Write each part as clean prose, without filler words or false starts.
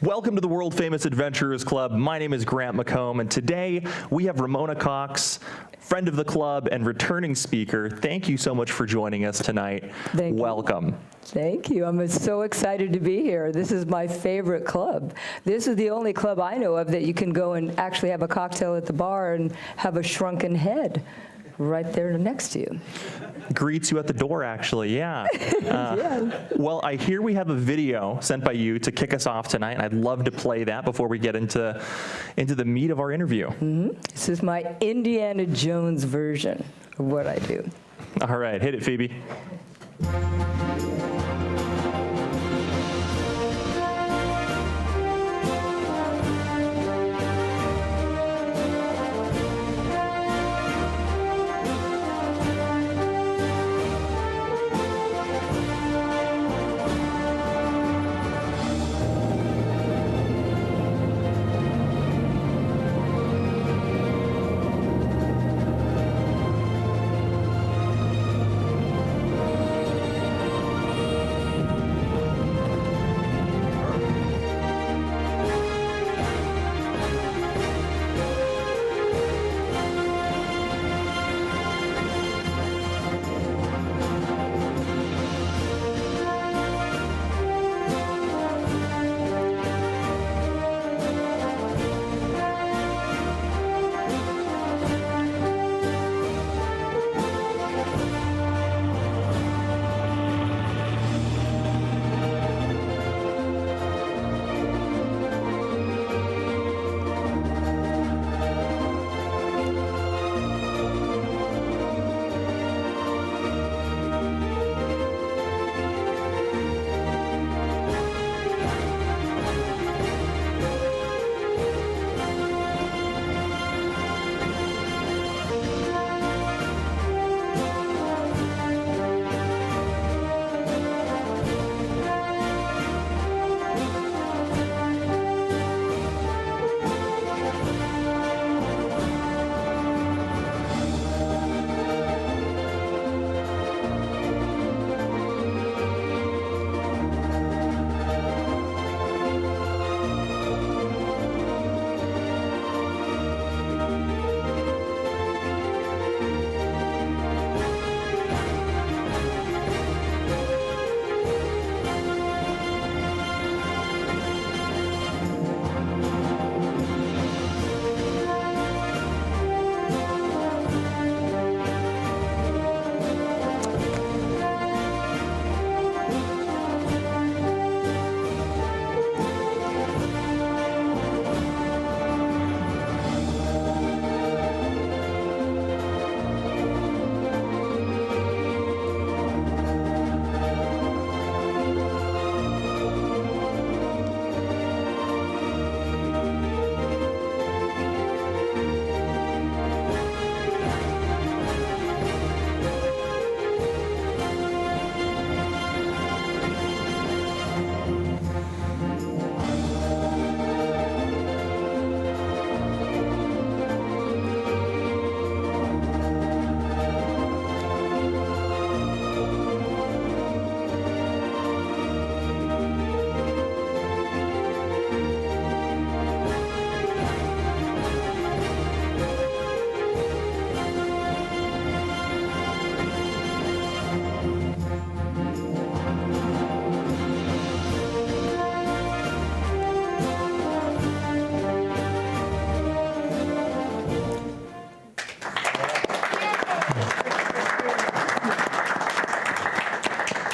Welcome to the World Famous Adventurers Club. My name is Grant McComb, and today we have Ramona Cox, friend of the club and returning speaker. Thank you so much for joining us tonight. Thank you. Welcome. Thank you. I'm so excited to be here. This is my favorite club. This is the only club I know of that you can go and actually have a cocktail at the bar and have a shrunken head right there next to you. Greets you at the door, actually, yeah. Yeah. Well, I hear we have a video sent by you to kick us off tonight, and I'd love to play that before we get into the meat of our interview. This is my Indiana Jones version of what I do. All right, hit it, Phoebe.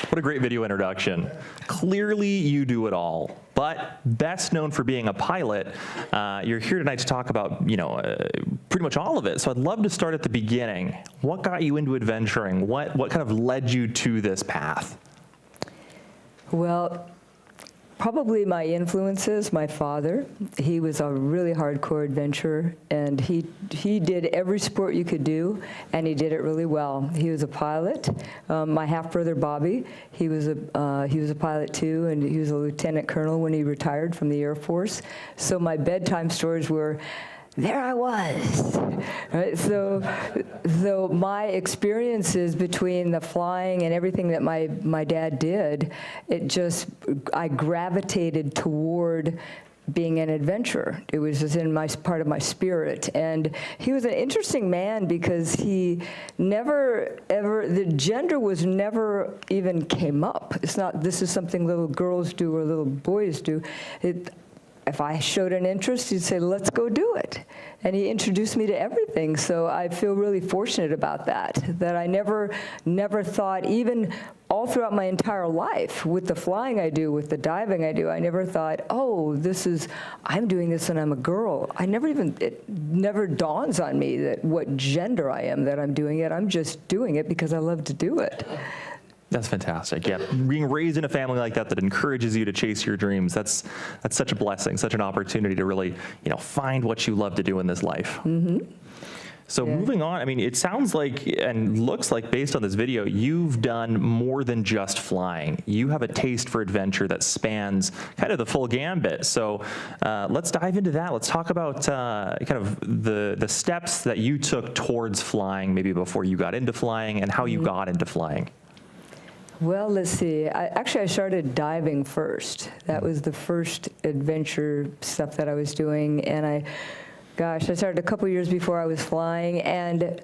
What a great video introduction. Clearly, you do it all, but best known for being a pilot, you're here tonight to talk about, pretty much all of it. So I'd love to start at the beginning. What got you into adventuring? What kind of led you to this path? Well, probably my influences, my father. He was a really hardcore adventurer, and he did every sport you could do, and he did it really well. He was a pilot. My half-brother Bobby, he was a pilot too, and he was a lieutenant colonel when he retired from the Air Force. So my bedtime stories were there I was. Right? So my experiences between the flying and everything that my dad did, I gravitated toward being an adventurer. It was just in part of my spirit. And he was an interesting man because he never ever, the gender was never even came up. It's not, this is something little girls do or little boys do. If I showed an interest, he'd say, let's go do it. And he introduced me to everything. So I feel really fortunate about that I never thought, even all throughout my entire life, with the flying I do, with the diving I do, I never thought, oh, I'm doing this and I'm a girl. It never dawns on me that what gender I am that I'm doing it. I'm just doing it because I love to do it. That's fantastic. Yeah, being raised in a family like that encourages you to chase your dreams. That's such a blessing, such an opportunity to really, find what you love to do in this life. Mm-hmm. So moving on, I mean, it sounds like and looks like, based on this video, you've done more than just flying. You have a taste for adventure that spans kind of the full gambit. So let's dive into that. Let's talk about kind of the steps that you took towards flying, maybe before you got into flying, and how you got into flying. Well, let's see. I started diving first. That was the first adventure stuff that I was doing. And I started a couple years before I was flying. And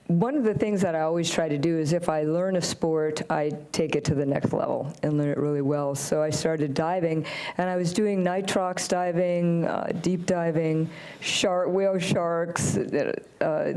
one of the things that I always try to do is if I learn a sport, I take it to the next level and learn it really well. So I started diving, and I was doing nitrox diving, deep diving, whale sharks,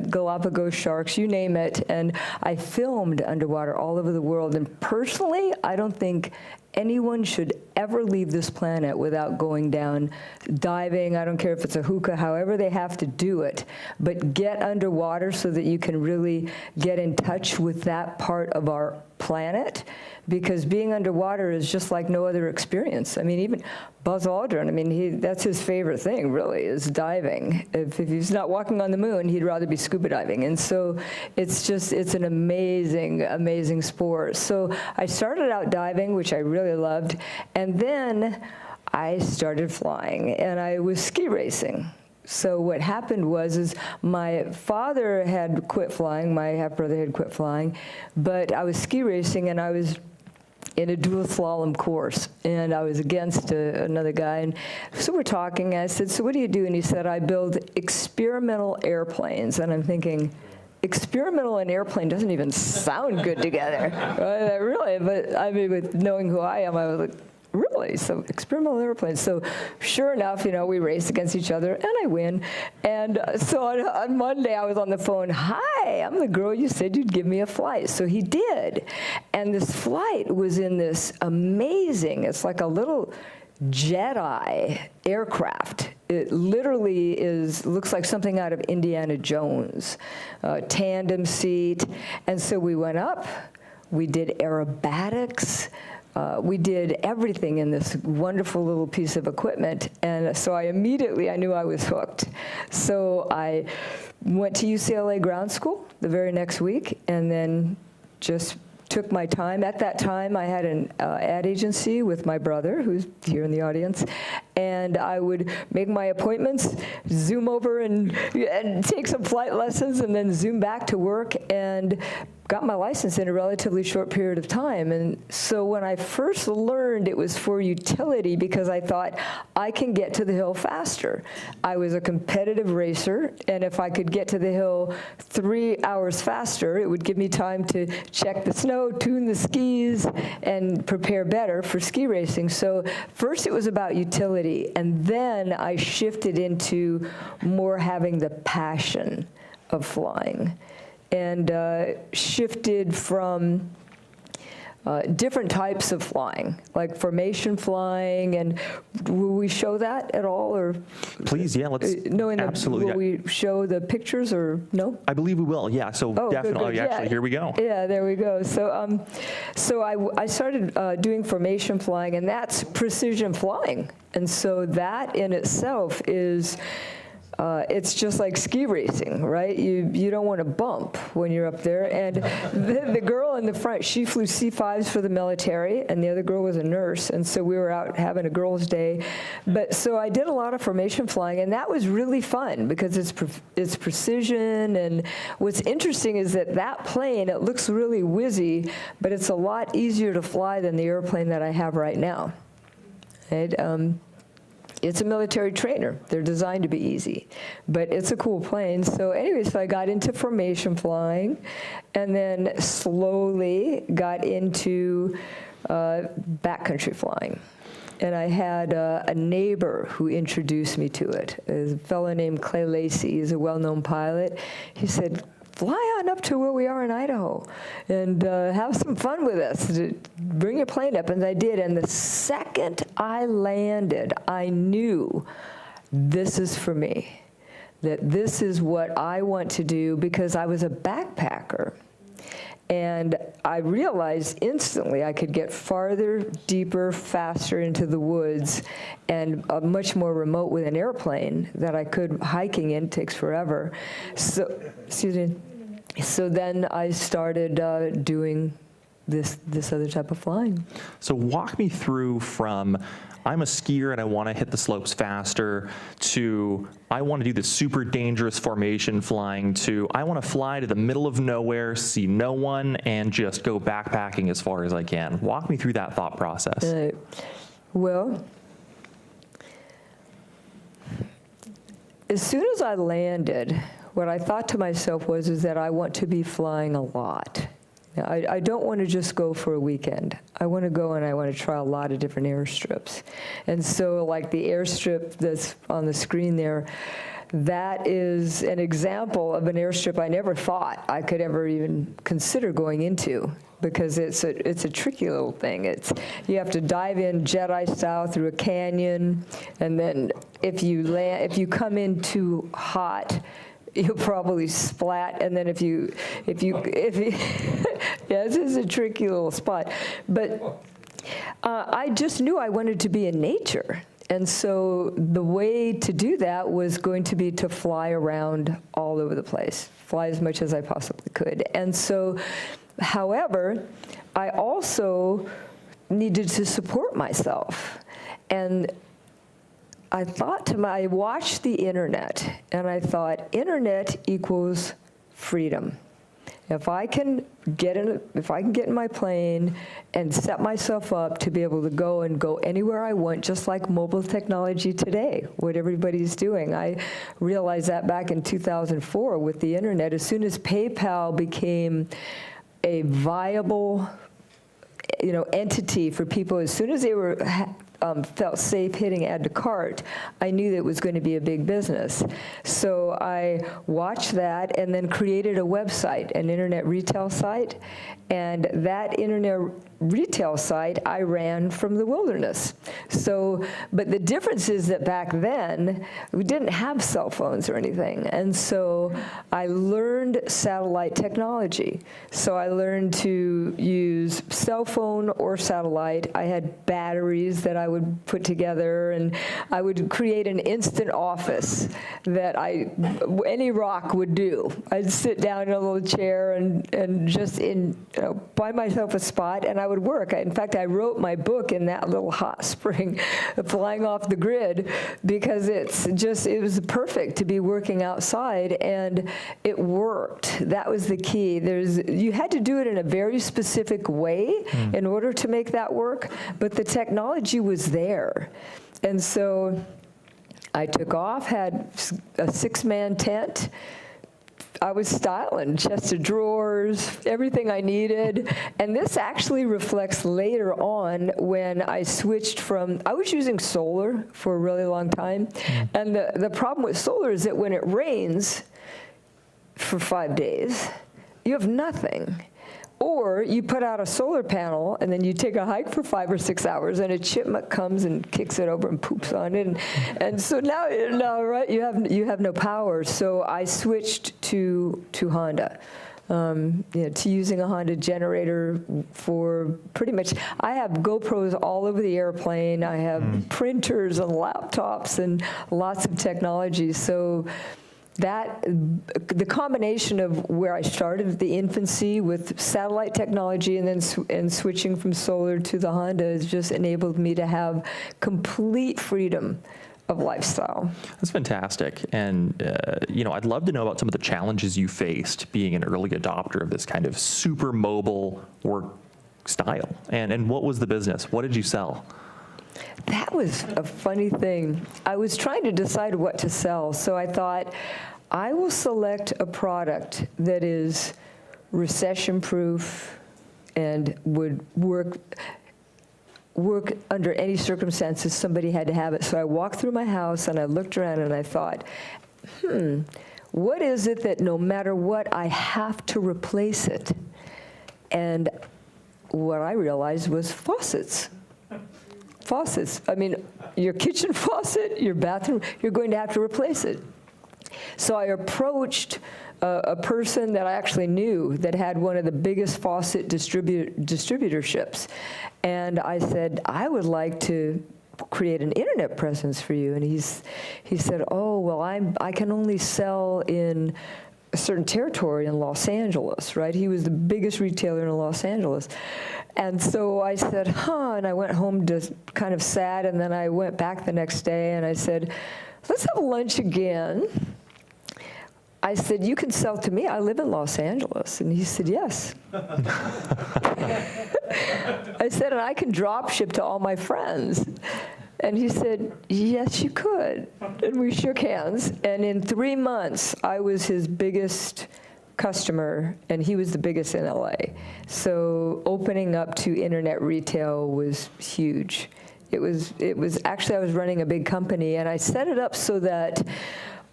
Galapagos sharks, you name it. And I filmed underwater all over the world. And personally, I don't think anyone should ever leave this planet without going down diving. I don't care if it's a hookah, however they have to do it, but get underwater so that you can really get in touch with that part of our planet, because being underwater is just like no other experience. I mean, even Buzz Aldrin, I mean, that's his favorite thing, really, is diving. If he's not walking on the moon, he'd rather be scuba diving. And so it's an amazing, amazing sport. So I started out diving, which I really loved, and then I started flying, and I was ski racing. So what happened was my father had quit flying, my half-brother had quit flying, but I was ski racing, and I was in a dual slalom course, and I was against another guy. And so we're talking, and I said, so what do you do? And he said, I build experimental airplanes. And I'm thinking, experimental and airplane doesn't even sound good together. Right? Really, but I mean, with knowing who I am, I was like, really? So experimental airplanes. So sure enough, we race against each other, and I win. And so on Monday, I was on the phone. Hi, I'm the girl you said you'd give me a flight. So he did. And this flight was in this amazing, it's like a little Jedi aircraft. It literally looks like something out of Indiana Jones, tandem seat. And so we went up, we did aerobatics, we did everything in this wonderful little piece of equipment, and so I knew I was hooked. So I went to UCLA ground school the very next week, and then just took my time. At that time, I had an ad agency with my brother, who's here in the audience, and I would make my appointments, zoom over and take some flight lessons, and then zoom back to work, and got my license in a relatively short period of time. And so when I first learned, it was for utility, because I thought I can get to the hill faster. I was a competitive racer, and if I could get to the hill 3 hours faster, it would give me time to check the snow, tune the skis, and prepare better for ski racing. So first it was about utility, and then I shifted into more having the passion of flying, and shifted from different types of flying, like formation flying. And will we show that at all, or? Please, yeah, let's. Absolutely. Will we show the pictures, or no? I believe we will. Yeah. So definitely. Good. Actually, here we go. Yeah, there we go. So, I started doing formation flying, and that's precision flying. And so that in itself is it's just like ski racing, right? You don't want to bump when you're up there. And the girl in the front, she flew C-5s for the military, and the other girl was a nurse, and so we were out having a girls' day. But so I did a lot of formation flying, and that was really fun because it's precision. And what's interesting is that plane, it looks really whizzy, but it's a lot easier to fly than the airplane that I have right now. Right? It's a military trainer. They're designed to be easy, but it's a cool plane. So anyway, so I got into formation flying, and then slowly got into backcountry flying. And I had a neighbor who introduced me to it. There's a fellow named Clay Lacey. He's a well-known pilot. He said, fly on up to where we are in Idaho and have some fun with us. Bring your plane up. And I did. And the second I landed, I knew this is for me, that this is what I want to do, because I was a backpacker. And I realized instantly I could get farther, deeper, faster into the woods, and much more remote with an airplane that I could. Hiking in takes forever. So, excuse me. So then I started doing this other type of flying. So walk me through from I'm a skier and I want to hit the slopes faster, to I want to do this super dangerous formation flying, to I want to fly to the middle of nowhere, see no one, and just go backpacking as far as I can. Walk me through that thought process. Well, as soon as I landed, what I thought to myself is that I want to be flying a lot. I don't want to just go for a weekend. I want to go and I want to try a lot of different airstrips. And so like the airstrip that's on the screen there, that is an example of an airstrip I never thought I could ever even consider going into, because it's a tricky little thing. You have to dive in Jedi style through a canyon, and then if you come in too hot, you'll probably splat, and then if you yeah, this is a tricky little spot. But I just knew I wanted to be in nature. And so the way to do that was going to be to fly around all over the place, fly as much as I possibly could. And so, however, I also needed to support myself. And I watched the internet, and I thought, internet equals freedom. If I can get in my plane and set myself up to be able to go anywhere I want, just like mobile technology today, what everybody's doing. I realized that back in 2004 with the internet. As soon as PayPal became a viable, entity for people, as soon as they were felt safe hitting add to cart, I knew that it was going to be a big business. So I watched that and then created a website, an internet retail site. And that internet retail site I ran from the wilderness. So, but the difference is that back then, we didn't have cell phones or anything. And so I learned satellite technology. So I learned to use cell phone or satellite. I had batteries that I would put together, and I would create an instant office that any rock would do. I'd sit down in a little chair and just buy myself a spot, and I would work. In fact, I wrote my book in that little hot spring, flying off the grid, because it was perfect to be working outside, and it worked. That was the key. You had to do it in a very specific way in order to make that work, but the technology was there. And so I took off, had a 6-man tent. I was styling, chest of drawers, everything I needed. And this actually reflects later on when I switched I was using solar for a really long time. And the problem with solar is that when it rains for 5 days, you have nothing. Or you put out a solar panel, and then you take a hike for 5 or 6 hours, and a chipmunk comes and kicks it over and poops on it, and so now right, you have no power. So I switched to Honda. to using a Honda generator for pretty much, I have GoPros all over the airplane. I have printers and laptops and lots of technology. So the combination of where I started at the infancy with satellite technology and then switching from solar to the Honda has just enabled me to have complete freedom of lifestyle. That's fantastic. And, I'd love to know about some of the challenges you faced being an early adopter of this kind of super mobile work style. And what was the business? What did you sell? That was a funny thing. I was trying to decide what to sell, so I thought, I will select a product that is recession-proof and would work under any circumstances somebody had to have it. So I walked through my house and I looked around and I thought, what is it that no matter what, I have to replace it? And what I realized was faucets. Faucets. I mean, your kitchen faucet, your bathroom, you're going to have to replace it. So I approached a person that I actually knew that had one of the biggest faucet distributorships. And I said, I would like to create an internet presence for you. And he said, oh, well, I can only sell in a certain territory in Los Angeles, right? He was the biggest retailer in Los Angeles. And so I said, and I went home just kind of sad, and then I went back the next day and I said, let's have lunch again. I said, you can sell to me, I live in Los Angeles. And he said, yes. I said, and I can drop ship to all my friends. And he said, yes, you could. And we shook hands. And in 3 months, I was his biggest customer, and he was the biggest in LA. So opening up to internet retail was huge. It was actually, I was running a big company, and I set it up so that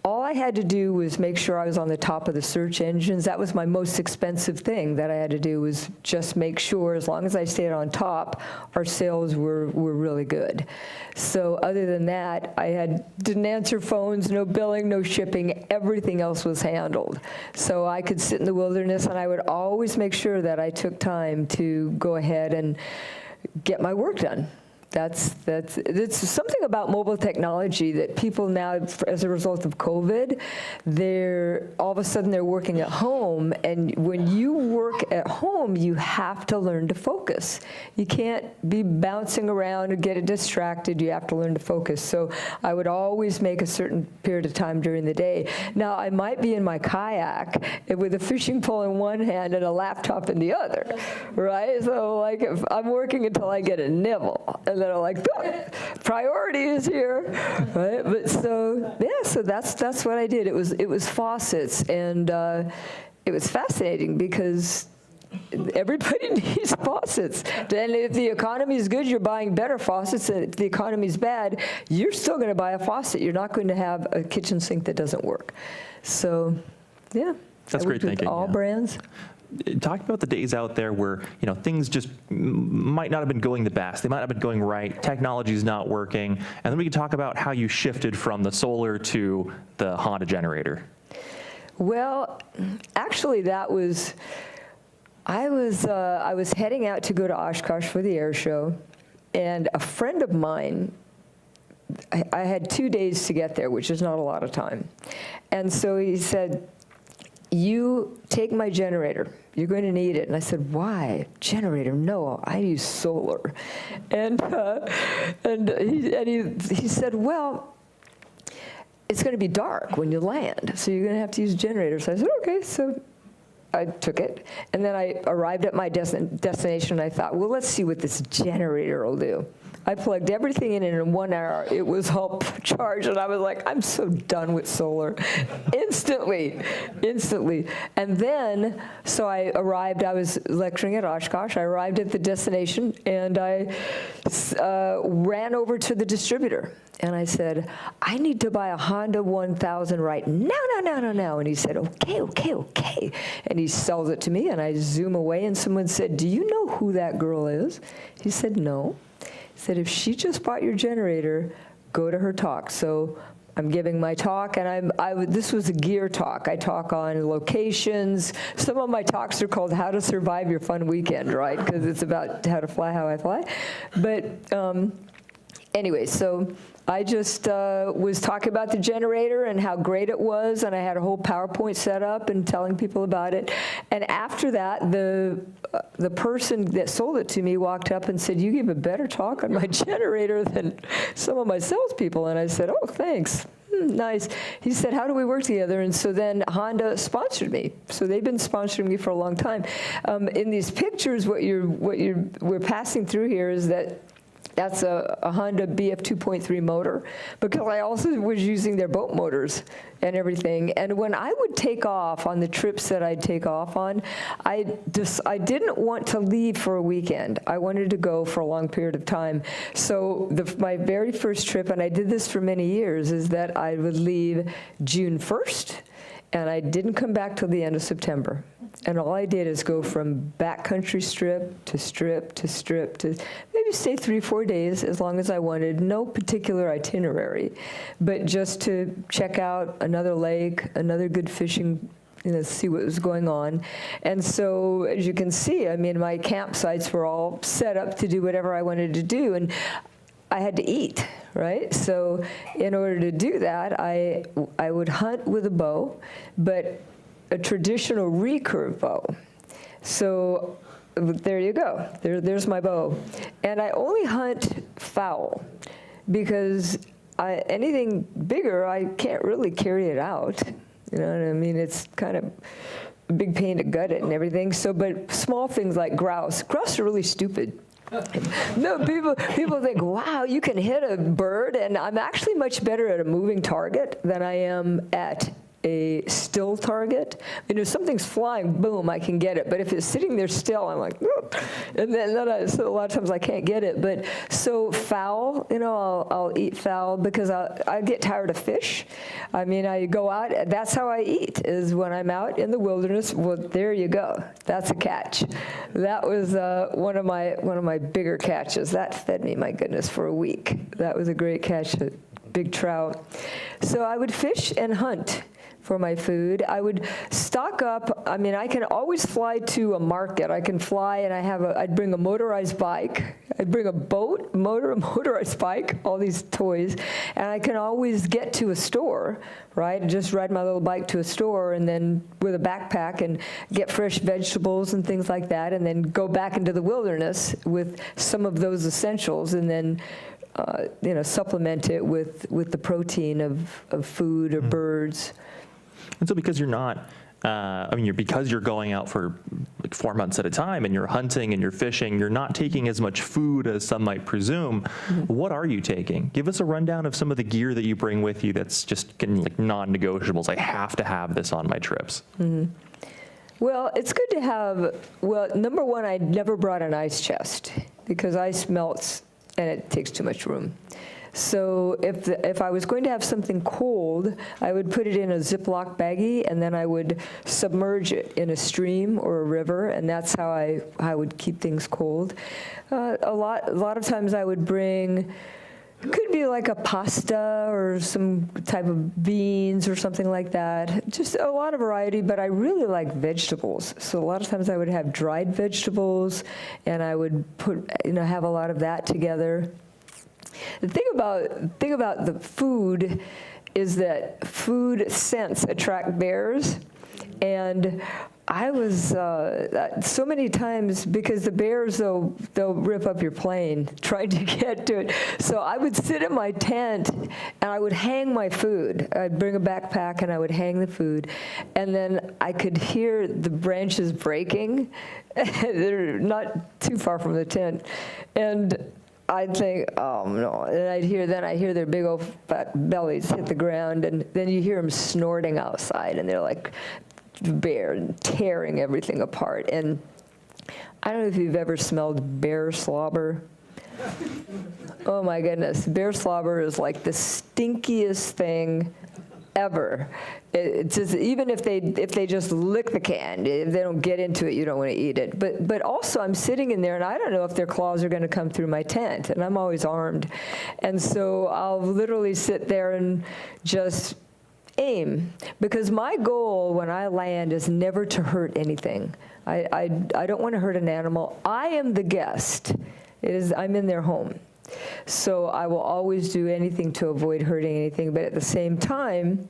all I had to do was make sure I was on the top of the search engines. That was my most expensive thing that I had to do, was just make sure, as long as I stayed on top, our sales were really good. So other than that, I didn't answer phones, no billing, no shipping, everything else was handled. So I could sit in the wilderness, and I would always make sure that I took time to go ahead and get my work done. It's something about mobile technology that people now, as a result of COVID, all of a sudden they're working at home, and when you work at home, you have to learn to focus. You can't be bouncing around and get distracted. You have to learn to focus. So I would always make a certain period of time during the day. Now, I might be in my kayak with a fishing pole in one hand and a laptop in the other, right? So like, if I'm working until I get a nibble, and then I'm like, priority is here, right? But so that's what I did. It was faucets, and it was fascinating because everybody needs faucets. And if the economy is good, you're buying better faucets. And if the economy is bad, you're still going to buy a faucet. You're not going to have a kitchen sink that doesn't work. So, yeah. That's great thinking. All brands. Talk about the days out there where things just might not have been going the best. They might not have been going right. Technology's not working. And then we can talk about how you shifted from the solar to the Honda generator. Well, actually, I was heading out to go to Oshkosh for the air show, and a friend of mine, I had 2 days to get there, which is not a lot of time. And so he said, you take my generator. You're going to need it. And I said, why? Generator? No, I use solar. And he said, well, it's going to be dark when you land, so you're going to have to use a generator. So I said, okay. So I took it. And then I arrived at my destination, and I thought, well, let's see what this generator will do. I plugged everything in 1 hour, it was all charged, and I was like, I'm so done with solar. Instantly. And then, so I arrived, I was lecturing at Oshkosh, I arrived at the destination, and I ran over to the distributor. And I said, I need to buy a Honda 1000 right now. And he said, okay. And he sells it to me, and I zoom away, and someone said, do you know who that girl is? He said, no. He said, if she just bought your generator, go to her talk. So I'm giving my talk, and this was a gear talk. I talk on locations. Some of my talks are called How to Survive Your Fun Weekend, right? Because it's about how to fly, how I fly. But anyway, so I just was talking about the generator and how great it was, and I had a whole PowerPoint set up and telling people about it. And after that, the person that sold it to me walked up and said, "You give a better talk on my generator than some of my salespeople." And I said, "Oh, thanks. Nice." He said, "How do we work together?" And so then Honda sponsored me. So they've been sponsoring me for a long time. In these pictures, we're passing through here is that's a Honda BF 2.3 motor, because I also was using their boat motors and everything. And when I would take off on the trips that I'd take off on, I didn't want to leave for a weekend. I wanted to go for a long period of time. So my very first trip, and I did this for many years, is that I would leave June 1st, and I didn't come back till the end of September. And all I did is go from backcountry strip to strip to strip to maybe stay 3-4 days as long as I wanted. No particular itinerary, but just to check out another lake, another good fishing, see what was going on. And so, as you can see, I mean, my campsites were all set up to do whatever I wanted to do, and I had to eat, right? So in order to do that, I would hunt with a bow, but a traditional recurve bow. So there you go. There's my bow. And I only hunt fowl because anything bigger, I can't really carry it out. You know what I mean? It's kind of a big pain to gut it and everything. So, but small things like grouse. Grouse are really stupid. No, people think, wow, you can hit a bird, and I'm actually much better at a moving target than I am at a still target. If something's flying, boom, I can get it. But if it's sitting there still, I'm like, whoop. And then so a lot of times I can't get it. But so fowl, I'll eat fowl because I get tired of fish. I mean, I go out. That's how I eat, is when I'm out in the wilderness. Well, there you go. That's a catch. That was one of my bigger catches. That fed me, my goodness, for a week. That was a great catch, a big trout. So I would fish and hunt for my food. I would stock up. I mean, I can always fly to a market. I can fly, and I'd bring a motorized bike. I'd bring a boat, motorized bike, all these toys, and I can always get to a store, right? Just ride my little bike to a store, and then with a backpack, and get fresh vegetables and things like that, and then go back into the wilderness with some of those essentials, and then supplement it with the protein of food or birds. And so because you're not, because you're going out for like 4 months at a time and you're hunting and you're fishing, you're not taking as much food as some might presume. Mm-hmm. What are you taking? Give us a rundown of some of the gear that you bring with you that's just like non-negotiables. I have to have this on my trips. Mm-hmm. Well, it's good to have, number one, I never brought an ice chest because ice melts and it takes too much room. So if I was going to have something cold, I would put it in a Ziploc baggie, and then I would submerge it in a stream or a river, and that's how I would keep things cold. A lot of times I would bring, it could be like a pasta or some type of beans or something like that. Just a lot of variety, but I really like vegetables. So a lot of times I would have dried vegetables, and I would have a lot of that together. The thing about the food is that food scents attract bears, and I was so many times, because the bears they'll rip up your plane trying to get to it. So I would sit in my tent and I would hang my food. I'd bring a backpack and I would hang the food, and then I could hear the branches breaking. They're not too far from the tent, and I'd think, oh no, and I hear their big old fat bellies hit the ground, and then you hear them snorting outside, and they're like bear tearing everything apart. And I don't know if you've ever smelled bear slobber. Oh my goodness, bear slobber is like the stinkiest thing ever. It's just, even if they just lick the can, if they don't get into it, you don't want to eat it. But also I'm sitting in there and I don't know if their claws are going to come through my tent, and I'm always armed. And so I'll literally sit there and just aim, because my goal when I land is never to hurt anything. I don't want to hurt an animal. I am the guest. I'm in their home. So I will always do anything to avoid hurting anything, but at the same time,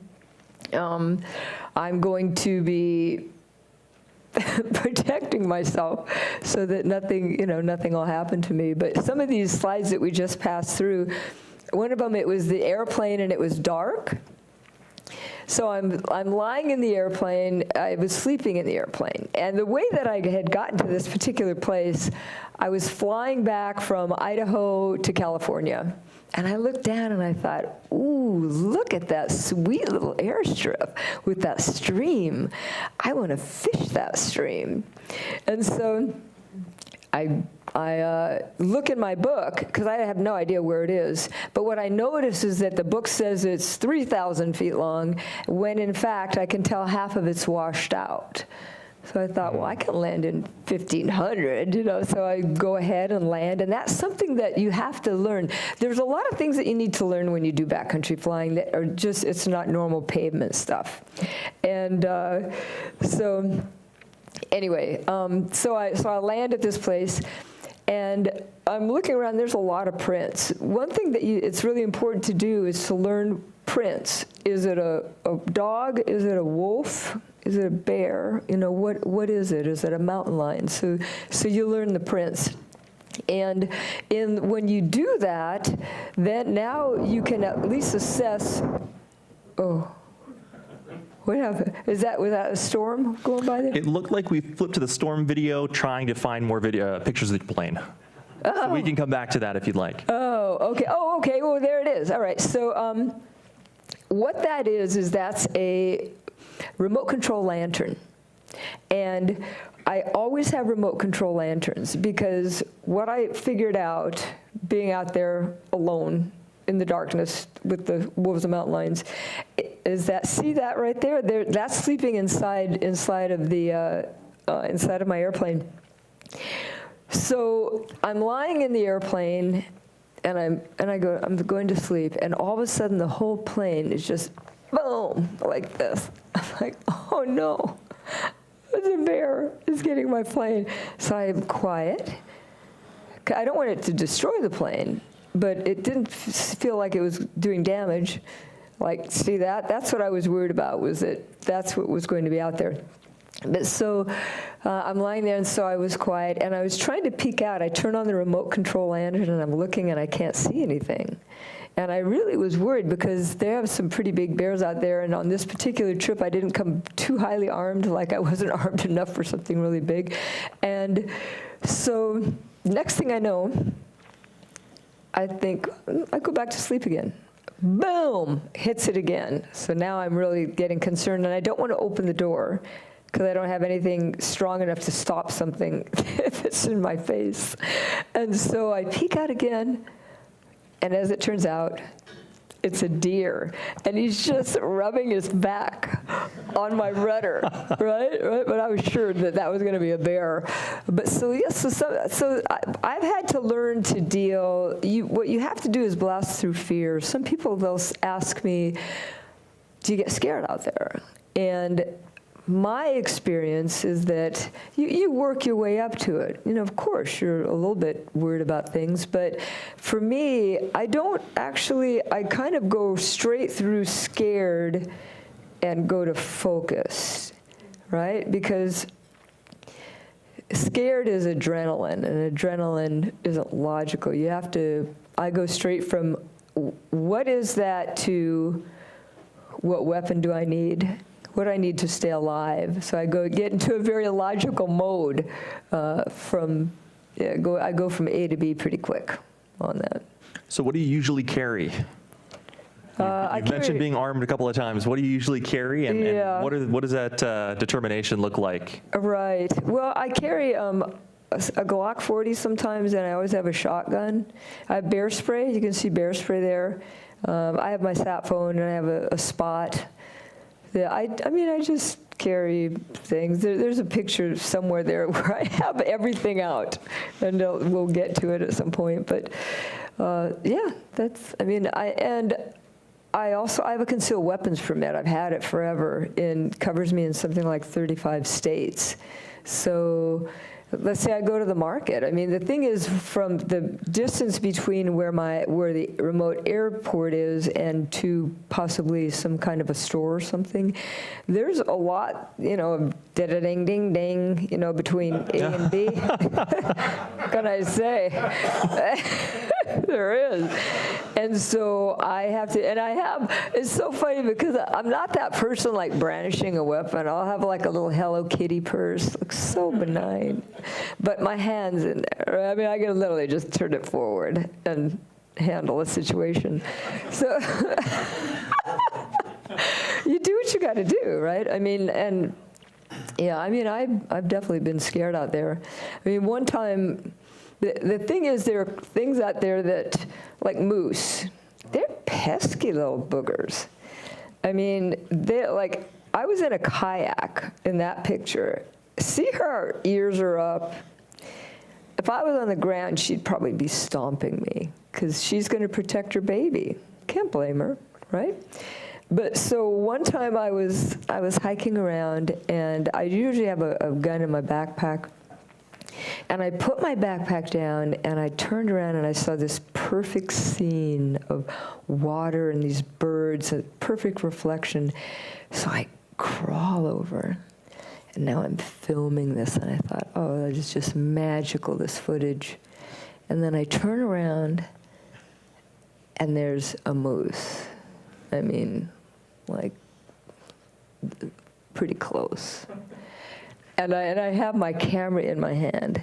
I'm going to be protecting myself so that nothing will happen to me. But some of these slides that we just passed through, one of them, it was the airplane and it was dark. So I'm lying in the airplane. I was sleeping in the airplane. And the way that I had gotten to this particular place, I was flying back from Idaho to California. And I looked down and I thought, ooh, look at that sweet little airstrip with that stream. I want to fish that stream. And so I look in my book, because I have no idea where it is, but what I notice is that the book says it's 3,000 feet long, when in fact I can tell half of it's washed out. So I thought, well, I can land in 1,500, so I go ahead and land, and that's something that you have to learn. There's a lot of things that you need to learn when you do backcountry flying that are just, it's not normal pavement stuff. And so anyway, so I land at this place, and I'm looking around. There's a lot of prints. One thing that it's really important to do is to learn prints. Is it a dog? Is it a wolf? Is it a bear? What is it? Is it a mountain lion? So you learn the prints. And when you do that, then now you can at least assess, oh, what happened? Was that a storm going by there? It looked like we flipped to the storm video trying to find more pictures of the plane. Oh. So we can come back to that if you'd like. Oh, okay. Oh, okay. Well, there it is. All right. So what that is that's a remote control lantern. And I always have remote control lanterns, because what I figured out being out there alone in the darkness with the wolves and mountain lions is that, see that right there? That's sleeping inside of the inside of my airplane. So I'm lying in the airplane, and I'm going to sleep, and all of a sudden the whole plane is just boom like this. I'm like, oh no, the bear is getting my plane. So I'm quiet. I don't want it to destroy the plane, but it didn't feel like it was doing damage. Like, see that? That's what I was worried about, was that's what was going to be out there. But so I'm lying there, and so I was quiet, and I was trying to peek out. I turn on the remote control lantern, and I'm looking, and I can't see anything. And I really was worried, because they have some pretty big bears out there, and on this particular trip, I didn't come too highly armed, like I wasn't armed enough for something really big. And so next thing I know, I think, I go back to sleep again. Boom, hits it again. So now I'm really getting concerned, and I don't want to open the door, because I don't have anything strong enough to stop something if it's in my face. And so I peek out again, and as it turns out, it's a deer, and he's just rubbing his back on my rudder, right? But I was sure that was going to be a bear. But so I've had to learn to deal. What you have to do is blast through fear. Some people, they'll ask me, "Do you get scared out there?" And my experience is that you work your way up to it. Of course, you're a little bit worried about things, but for me, I kind of go straight through scared and go to focus, right? Because scared is adrenaline, and adrenaline isn't logical. I go straight from what is that to what weapon do I need? What do I need to stay alive? So I get into a very logical mode I go from A to B pretty quick on that. So what do you usually carry? You've mentioned being armed a couple of times. What do you usually carry, and what does that determination look like? Right. Well, I carry a Glock 40 sometimes, and I always have a shotgun. I have bear spray. You can see bear spray there. I have my sat phone, and I have a spot. Yeah, I mean, I just carry things. There's a picture somewhere there where I have everything out, and we'll get to it at some point. But yeah, that's, I mean, I have a concealed weapons permit. I've had it forever, and covers me in something like 35 states. So let's say I go to the market. I mean, the thing is, from the distance between where the remote airport is and to possibly some kind of a store or something, there's a lot, you know, ding, ding, ding, you know, between A and B. What can I say? There is. And so I have to, it's so funny because I'm not that person like brandishing a weapon. I'll have like a little Hello Kitty purse, looks so benign. But my hand's in there. I mean, I can literally just turn it forward and handle a situation. So you do what you got to do, right? I mean, and yeah, I mean, I've definitely been scared out there. I mean, one time, the thing is, there are things out there that, like moose, they're pesky little boogers. I mean, I was in a kayak in that picture. See, her ears are up. If I was on the ground, she'd probably be stomping me because she's going to protect her baby. Can't blame her, right? But so one time I was hiking around, and I usually have a gun in my backpack. And I put my backpack down, and I turned around, and I saw this perfect scene of water and these birds, a perfect reflection. So I crawl over, and now I'm filming this, and I thought, oh, that is just magical, this footage. And then I turn around, and there's a moose. I mean, like, pretty close. And I have my camera in my hand,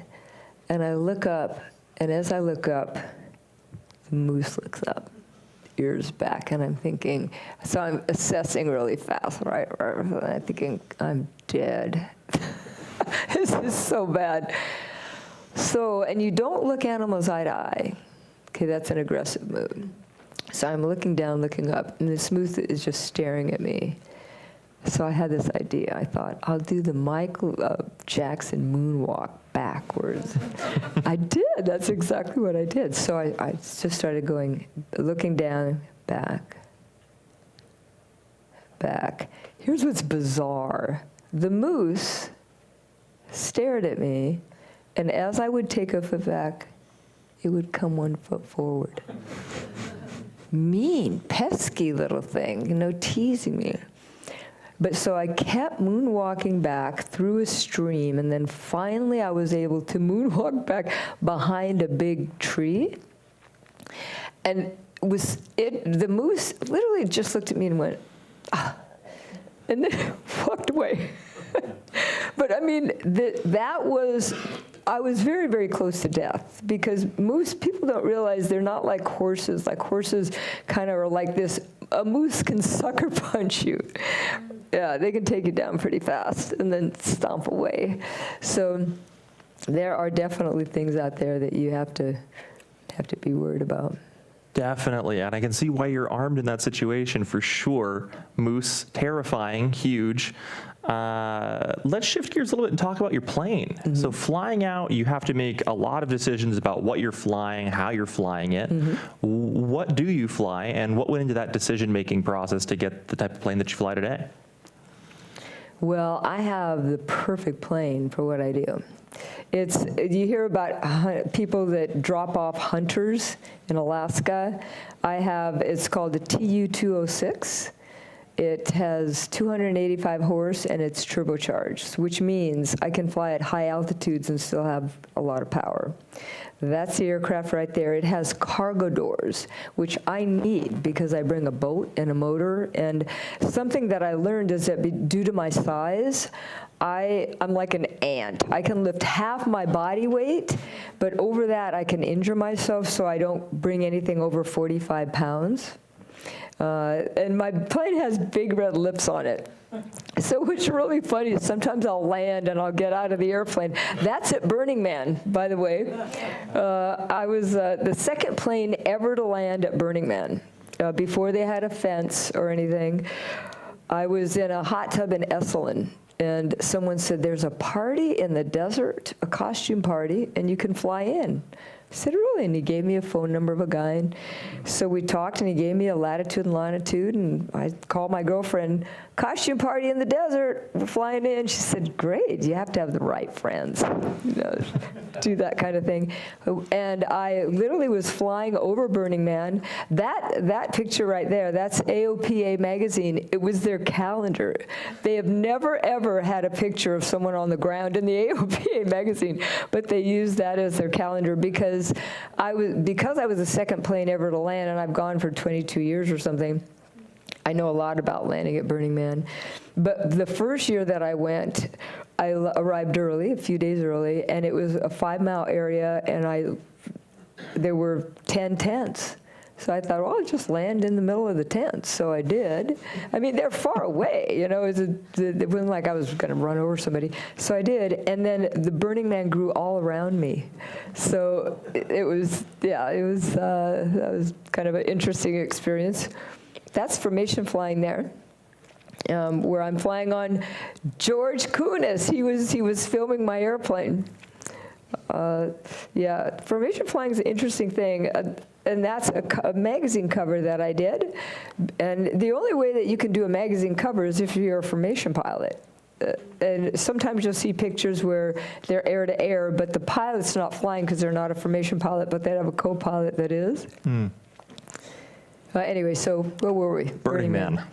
and I look up, and as I look up, the moose looks up, ears back, and I'm thinking, so I'm assessing really fast, right? And I'm thinking, I'm dead. This is so bad. So, and you don't look animals eye to eye. Okay, that's an aggressive move. So I'm looking down, looking up, and this moose is just staring at me. So I had this idea. I thought, I'll do the Michael Jackson moonwalk backwards. I did. That's exactly what I did. So I just started going, looking down, back, back. Here's what's bizarre. The moose stared at me, and as I would take a foot back, it would come 1 foot forward. Mean, pesky little thing, you know, teasing me. But so I kept moonwalking back through a stream, and then finally I was able to moonwalk back behind a big tree. And the moose literally just looked at me and went, ah, and then walked away. But I mean, I was very, very close to death, because moose, people don't realize they're not like horses. Like horses kind of are like this. A moose can sucker punch you. Yeah, they can take you down pretty fast and then stomp away. So there are definitely things out there that you have to be worried about. Definitely, and I can see why you're armed in that situation for sure. Moose, terrifying, huge. Let's shift gears a little bit and talk about your plane. Mm-hmm. So flying out, you have to make a lot of decisions about what you're flying, how you're flying it. Mm-hmm. What do you fly, and what went into that decision-making process to get the type of plane that you fly today? Well, I have the perfect plane for what I do. You hear about people that drop off hunters in Alaska. It's called the TU-206. It has 285 horse, and it's turbocharged, which means I can fly at high altitudes and still have a lot of power. That's the aircraft right there. It has cargo doors, which I need because I bring a boat and a motor. And something that I learned is that due to my size, I'm like an ant. I can lift half my body weight, but over that I can injure myself, so I don't bring anything over 45 pounds. And my plane has big red lips on it. So what's really funny is sometimes I'll land and I'll get out of the airplane. That's at Burning Man, by the way. I was the second plane ever to land at Burning Man. Before they had a fence or anything. I was in a hot tub in Esalen, and someone said, there's a party in the desert, a costume party, and you can fly in. I said, really? And he gave me a phone number of a guy. And so we talked, and he gave me a latitude and longitude, and I called my girlfriend, costume party in the desert, we're flying in. She said, great, you have to have the right friends, you know, do that kind of thing. And I literally was flying over Burning Man. That picture right there, that's AOPA magazine. It was their calendar. They have never, ever had a picture of someone on the ground in the AOPA magazine, but they used that as their calendar because I was the second plane ever to land, and I've gone for 22 years or something. I know a lot about landing at Burning Man. But the first year that I went, I arrived early, a few days early, and it was a 5-mile area, and there were 10 tents. So I thought, well, I'll just land in the middle of the tents. So I did. I mean, they're far away, you know. It wasn't like I was going to run over somebody. So I did, and then the Burning Man grew all around me. So it was, yeah, that was kind of an interesting experience. That's formation flying there, where I'm flying on George Kunis. He was filming my airplane. Yeah, formation flying is an interesting thing, and that's a magazine cover that I did. And the only way that you can do a magazine cover is if you're a formation pilot. And sometimes you'll see pictures where they're air-to-air, but the pilot's not flying because they're not a formation pilot, but they have a co-pilot that is. Mm. Anyway, so where were we? Burning Man.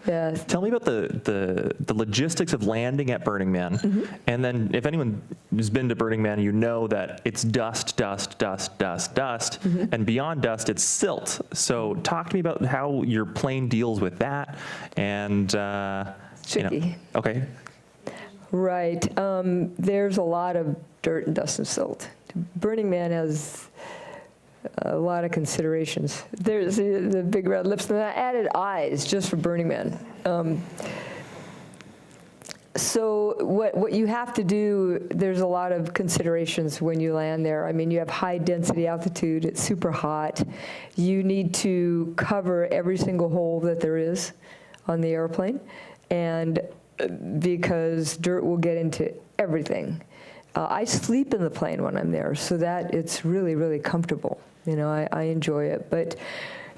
Yeah. Tell me about the logistics of landing at Burning Man. Mm-hmm. And then if anyone has been to Burning Man, you know that it's dust, dust, dust, dust, dust. Mm-hmm. And beyond dust, it's silt. So talk to me about how your plane deals with that. And, tricky. You know, okay. Right. There's a lot of dirt and dust and silt. Burning Man has a lot of considerations. There's the big red lips, and I added eyes just for Burning Man. So what you have to do, there's a lot of considerations when you land there. I mean, you have high density altitude, it's super hot. You need to cover every single hole that there is on the airplane, and because dirt will get into everything. I sleep in the plane when I'm there, so that it's really, really comfortable. You know, I enjoy it. But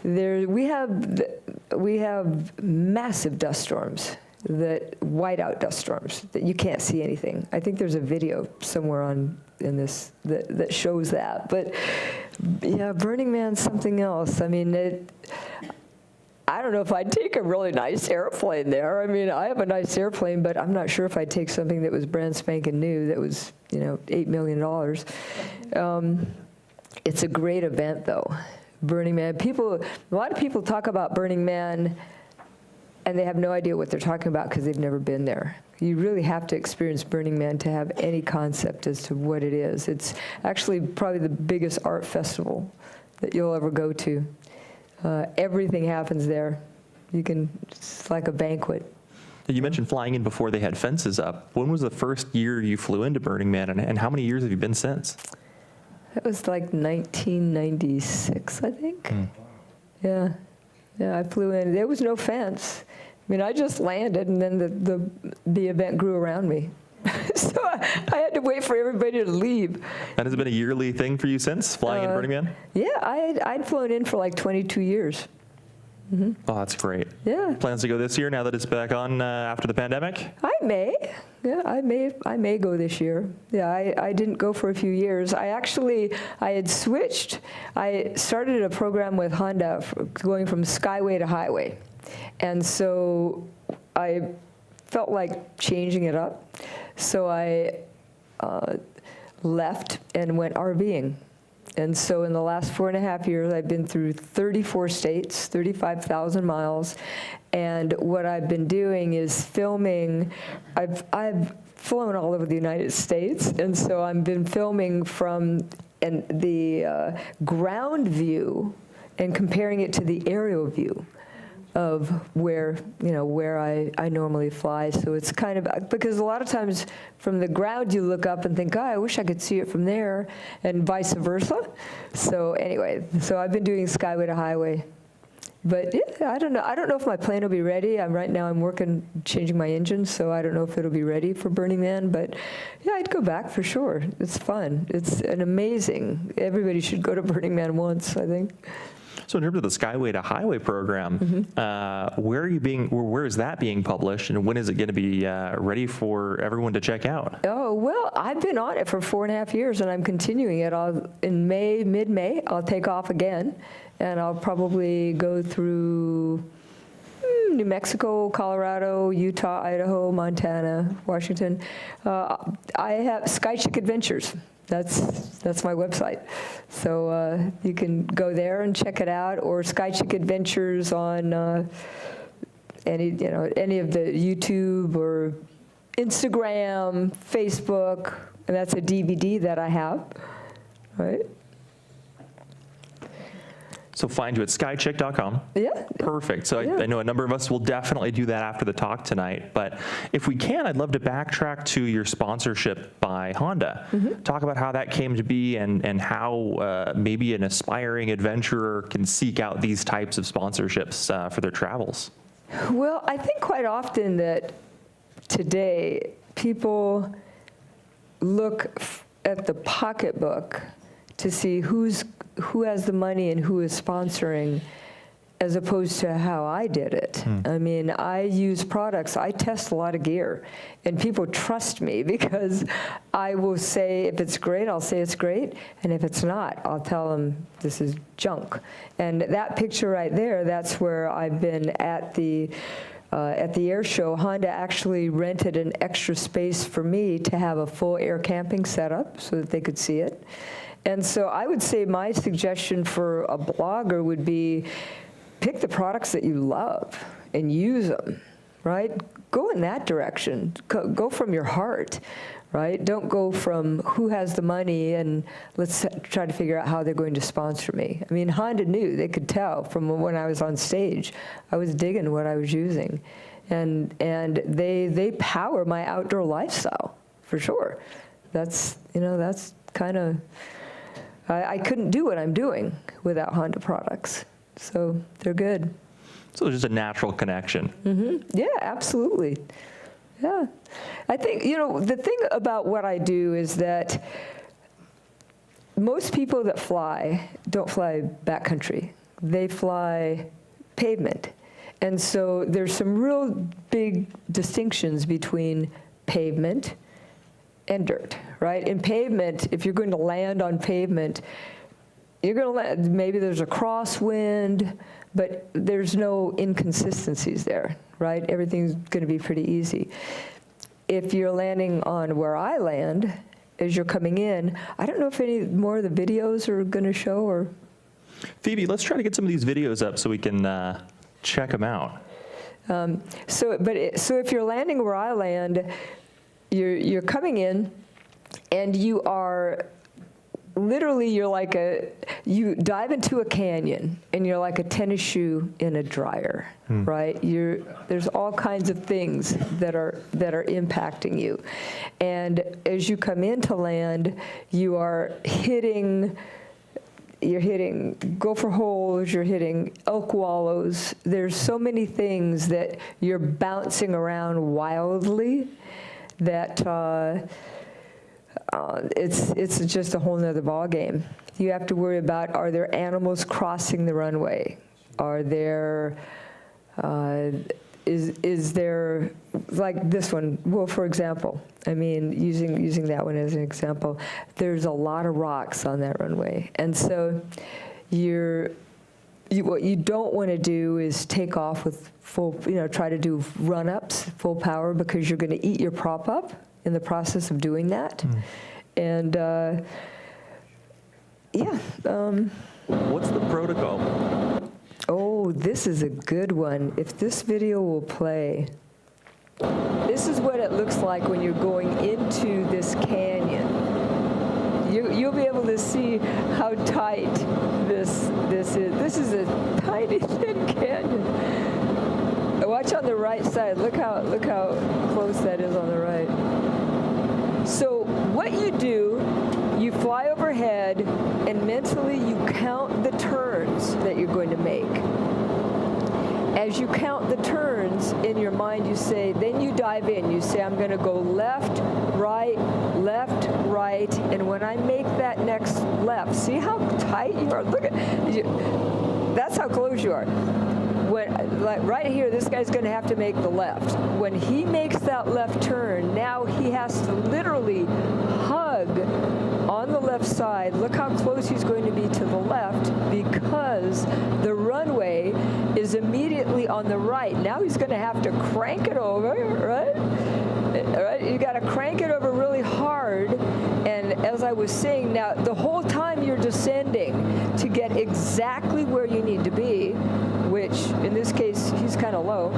we have massive dust storms, whiteout dust storms, that you can't see anything. I think there's a video somewhere in this that shows that. But yeah, Burning Man's something else. I mean, I don't know if I'd take a really nice airplane there. I mean, I have a nice airplane, but I'm not sure if I'd take something that was brand spanking new that was, you know, $8 million. It's a great event, though. Burning Man. A lot of people talk about Burning Man, and they have no idea what they're talking about because they've never been there. You really have to experience Burning Man to have any concept as to what it is. It's actually probably the biggest art festival that you'll ever go to. Everything happens there. It's like a banquet. You mentioned flying in before they had fences up. When was the first year you flew into Burning Man, and how many years have you been since? That was like 1996, I think. Mm. Yeah, I flew in. There was no fence. I mean, I just landed, and then the event grew around me. So I had to wait for everybody to leave. And has it been a yearly thing for you since, flying in Burning Man? Yeah, I'd flown in for like 22 years. Mm-hmm. Oh, that's great. Yeah. Plans to go this year now that it's back on after the pandemic? I may. Yeah, I may go this year. Yeah, I didn't go for a few years. I had switched. I started a program with Honda going from Skyway to Highway. And so I felt like changing it up. So I left and went RVing. And so in the last 4.5 years, I've been through 34 states, 35,000 miles. And what I've been doing is filming. I've flown all over the United States. And so I've been filming from the ground view and comparing it to the aerial view of where I normally fly. So it's kind of, because a lot of times from the ground you look up and think, oh, I wish I could see it from there, and vice versa. So anyway, I've been doing Skyway to Highway. But yeah, I don't know. I don't know if my plane will be ready. Right now I'm working, changing my engine, so I don't know if it'll be ready for Burning Man. But yeah, I'd go back for sure. It's fun. It's an amazing. Everybody should go to Burning Man once, I think. So in terms of the Skyway to Highway program, where is that being published, and when is it going to be ready for everyone to check out? Oh, well, I've been on it for 4.5 years, and I'm continuing it. In mid-May, I'll take off again, and I'll probably go through New Mexico, Colorado, Utah, Idaho, Montana, Washington. I have SkyChick Adventures. That's my website. So you can go there and check it out, or SkyChick Adventures on any of the YouTube or Instagram, Facebook, and that's a DVD that I have, right? So find you at skychick.com. Yeah. Perfect. So I know a number of us will definitely do that after the talk tonight. But if we can, I'd love to backtrack to your sponsorship by Honda. Talk about how that came to be, and how maybe an aspiring adventurer can seek out these types of sponsorships for their travels. Well, I think quite often that today people look at the pocketbook to see who has the money and who is sponsoring, as opposed to how I did it. I mean, I use products, I test a lot of gear, and people trust me because I will say, if it's great, I'll say it's great, and if it's not, I'll tell them this is junk. And that picture right there, that's where I've been at the air show. Honda actually rented an extra space for me to have a full air camping setup so that they could see it. And so I would say my suggestion for a blogger would be pick the products that you love and use them, right? Go in that direction. Go from your heart, right? Don't go from who has the money and let's try to figure out how they're going to sponsor me. I mean, Honda knew. They could tell from when I was on stage. I was digging what I was using. And they power my outdoor lifestyle, for sure. That's kind of... I couldn't do what I'm doing without Honda products, so they're good. So there's just a natural connection. Yeah, absolutely. Yeah. I think, the thing about what I do is that most people that fly don't fly backcountry. They fly pavement. And so there's some real big distinctions between pavement and dirt, right? In pavement, if you're going to land on pavement, you're going to land, maybe there's a crosswind, but there's no inconsistencies there, right? Everything's going to be pretty easy. If you're landing on where I land, as you're coming in, I don't know if any more of the videos are going to show, or... Phoebe, let's try to get some of these videos up so we can check them out. So if you're landing where I land, you're coming in, and you are literally, you dive into a canyon, and you're like a tennis shoe in a dryer, right? There's all kinds of things that are impacting you, and as you come into land, you're hitting gopher holes, you're hitting elk wallows. There's so many things that you're bouncing around wildly that it's just a whole nother ball game. You have to worry about, are there animals crossing the runway? Are there, is there, like this one, well, for example, I mean, using that one as an example, there's a lot of rocks on that runway. And so what you don't want to do is take off with full, try to do run-ups, full power, because you're going to eat your prop up in the process of doing that. And what's the protocol? Oh, this is a good one. If this video will play, this is what it looks like when you're going into this canyon. You'll be able to see how tight this is. This is a tiny, thin canyon. Watch on the right side. Look how close that is on the right. So what you do, you fly overhead, and mentally you count the turns that you're going to make. as you count the turns in your mind, you say, then you dive in. You say, I'm going to go left, right, and when I make that next left, see how tight you are? Look at you. That's how close you are. When, like right here, this guy's going to have to make the left. When he makes that left turn, now he has to literally hug on the left side. Look how close he's going to be to the left, because the runway is immediately on the right. Now he's going to have to crank it over, right? Right? You got to crank it over really hard. And as I was saying, now the whole time you're descending to get exactly where you need to be, which in this case, he's kind of low.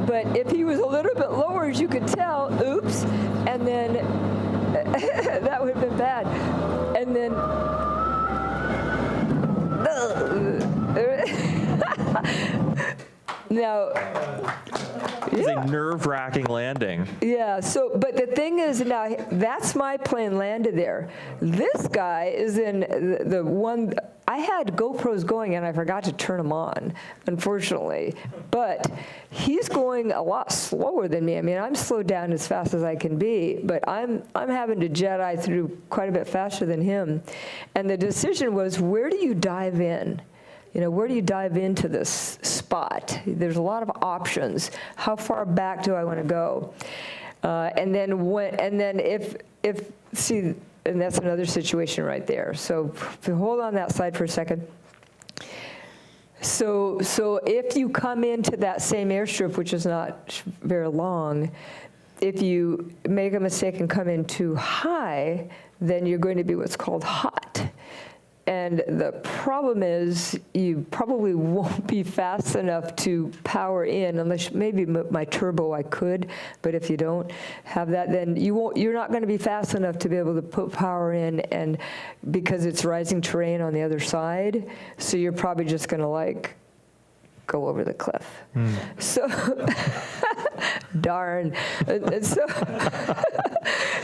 But if he was a little bit lower, as you could tell, oops, and then that would have been bad. And then, now, it's a nerve-wracking landing. Yeah, so, but the thing is, now, that's my plane landed there. This guy is in the one, I had GoPros going and I forgot to turn them on, unfortunately. But he's going a lot slower than me. I mean, I'm slowed down as fast as I can be, but I'm having to Jedi through quite a bit faster than him. And the decision was, where do you dive in? You know, where do you dive into this spot? There's a lot of options. How far back do I want to go? And then if see, and that's another situation right there. So if you hold on that side for a second. So if you come into that same airstrip, which is not very long, if you make a mistake and come in too high, then you're going to be what's called hot. And the problem is you probably won't be fast enough to power in, unless maybe my turbo I could, but if you don't have that, then you're not going to be fast enough to be able to put power in, and because it's rising terrain on the other side, so you're probably just going to like go over the cliff. So, darn. And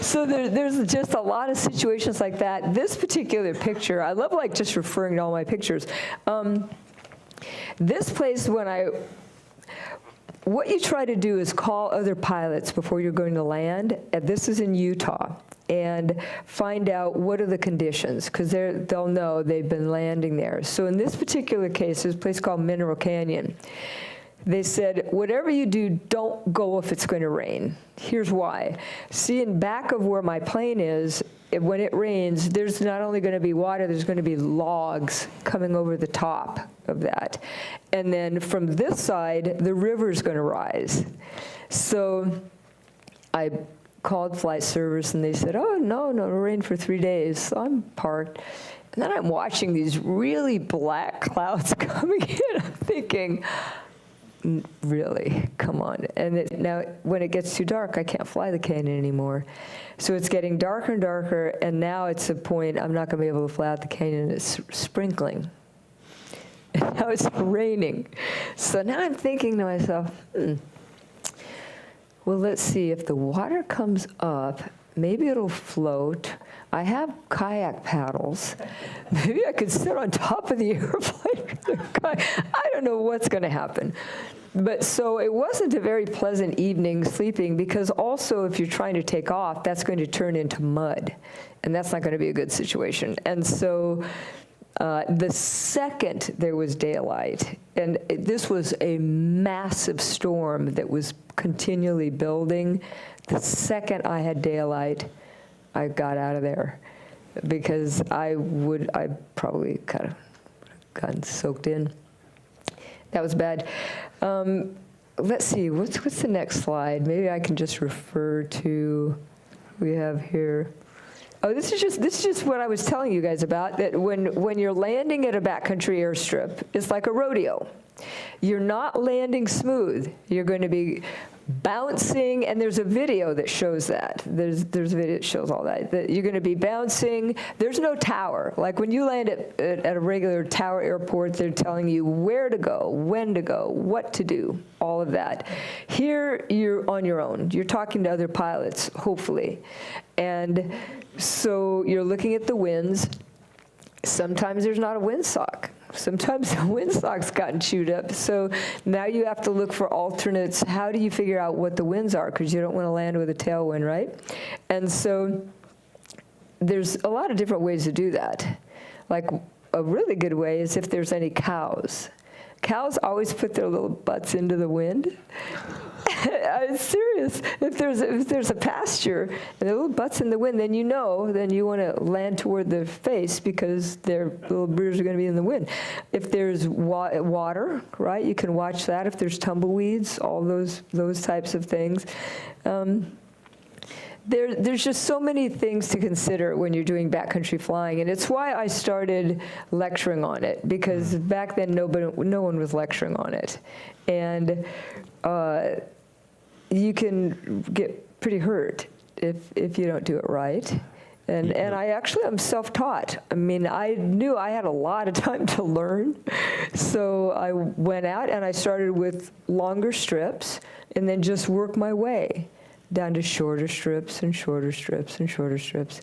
so there's just a lot of situations like that. This particular picture, I love like just referring to all my pictures. This place, what you try to do is call other pilots before you're going to land. And this is in Utah. And find out what are the conditions, because they'll know they've been landing there. So in this particular case, there's a place called Mineral Canyon. They said, whatever you do, don't go if it's going to rain. Here's why. See, in back of where my plane is, when it rains, there's not only going to be water, there's going to be logs coming over the top of that. And then from this side, the river's going to rise. So I called flight service, and they said, oh, no, it'll rain for 3 days. So I'm parked. And then I'm watching these really black clouds coming in. I'm thinking, really, come on. And now when it gets too dark, I can't fly the canyon anymore. So it's getting darker and darker, and now it's a point I'm not going to be able to fly out the canyon. It's sprinkling. And now it's raining. So now I'm thinking to myself, well, let's see, if the water comes up, maybe it'll float. I have kayak paddles. Maybe I could sit on top of the airplane. I don't know what's going to happen. But so it wasn't a very pleasant evening sleeping, because also if you're trying to take off, that's going to turn into mud. And that's not going to be a good situation. And so the second there was daylight, and this was a massive storm that was continually building, the second I had daylight, I got out of there, because I probably kind of gotten soaked in. That was bad. Let's see, what's the next slide? Maybe I can just refer to, we have here. Oh, this is just what I was telling you guys about, that when you're landing at a backcountry airstrip, it's like a rodeo. You're not landing smooth. You're going to be bouncing, and there's a video that shows that. There's a video that shows all that you're going to be bouncing. There's no tower. Like when you land at a regular tower airport, they're telling you where to go, when to go, what to do, all of that. Here, you're on your own. You're talking to other pilots, hopefully. And so you're looking at the winds. Sometimes there's not a windsock. Sometimes the windsock's gotten chewed up. So now you have to look for alternates. How do you figure out what the winds are? Because you don't want to land with a tailwind, right? And so there's a lot of different ways to do that. Like a really good way is if there's any cows. Cows always put their little butts into the wind. I'm serious. If there's a pasture and their little butts in the wind, then you want to land toward their face because their little rears are going to be in the wind. If there's water, right, you can watch that. If there's tumbleweeds, all those types of things. There's just so many things to consider when you're doing backcountry flying, and it's why I started lecturing on it, because back then no one was lecturing on it. And you can get pretty hurt if you don't do it right. And I'm self-taught. I mean, I knew I had a lot of time to learn, so I went out and I started with longer strips and then just worked my way down to shorter strips and shorter strips and shorter strips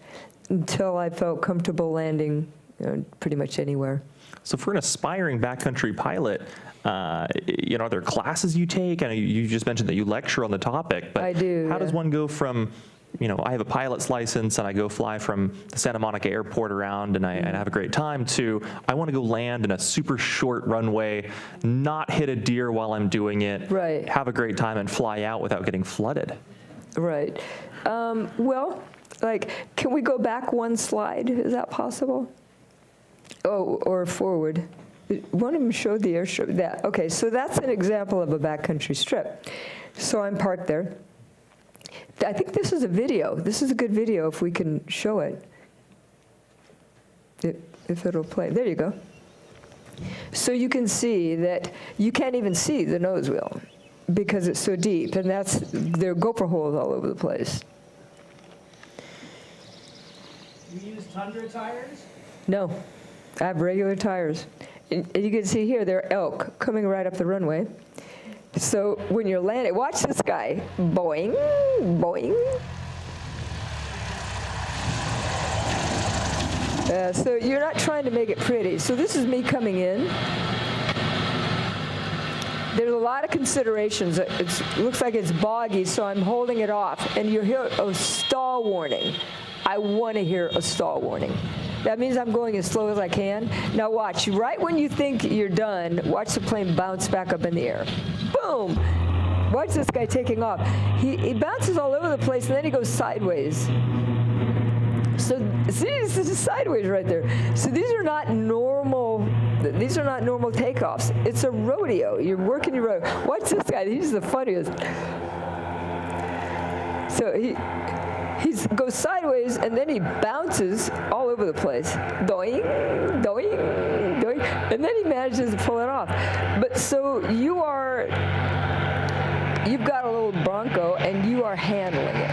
until I felt comfortable landing pretty much anywhere. So for an aspiring backcountry pilot, are there classes you take? I know you just mentioned that you lecture on the topic, but I do, how does one go from, I have a pilot's license and I go fly from the Santa Monica airport around and I have a great time, to I want to go land in a super short runway, not hit a deer while I'm doing it, right, have a great time and fly out without getting flooded? Right. Well, can we go back one slide? Is that possible? Oh, or forward. One of them showed the airstrip. Okay, so that's an example of a backcountry strip. So I'm parked there. I think this is a video. This is a good video if we can show it. If it'll play. There you go. So you can see that you can't even see the nose wheel because it's so deep, and there are gopher holes all over the place. You use Tundra tires? No, I have regular tires. And you can see here, there are elk coming right up the runway. So when you're landing, watch this guy, boing, boing. So you're not trying to make it pretty. So this is me coming in. There's a lot of considerations. It looks like it's boggy, so I'm holding it off. And you hear a stall warning. I want to hear a stall warning. That means I'm going as slow as I can. Now watch, right when you think you're done, watch the plane bounce back up in the air. Boom! Watch this guy taking off. He bounces all over the place, and then he goes sideways. So see, this is sideways right there. So these are not normal takeoffs. It's a rodeo. You're working your rodeo. Watch this guy. He's the funniest. So he goes sideways, and then he bounces all over the place. Doing, doing, doing. And then he manages to pull it off. But so you've got a little Bronco, and you are handling it.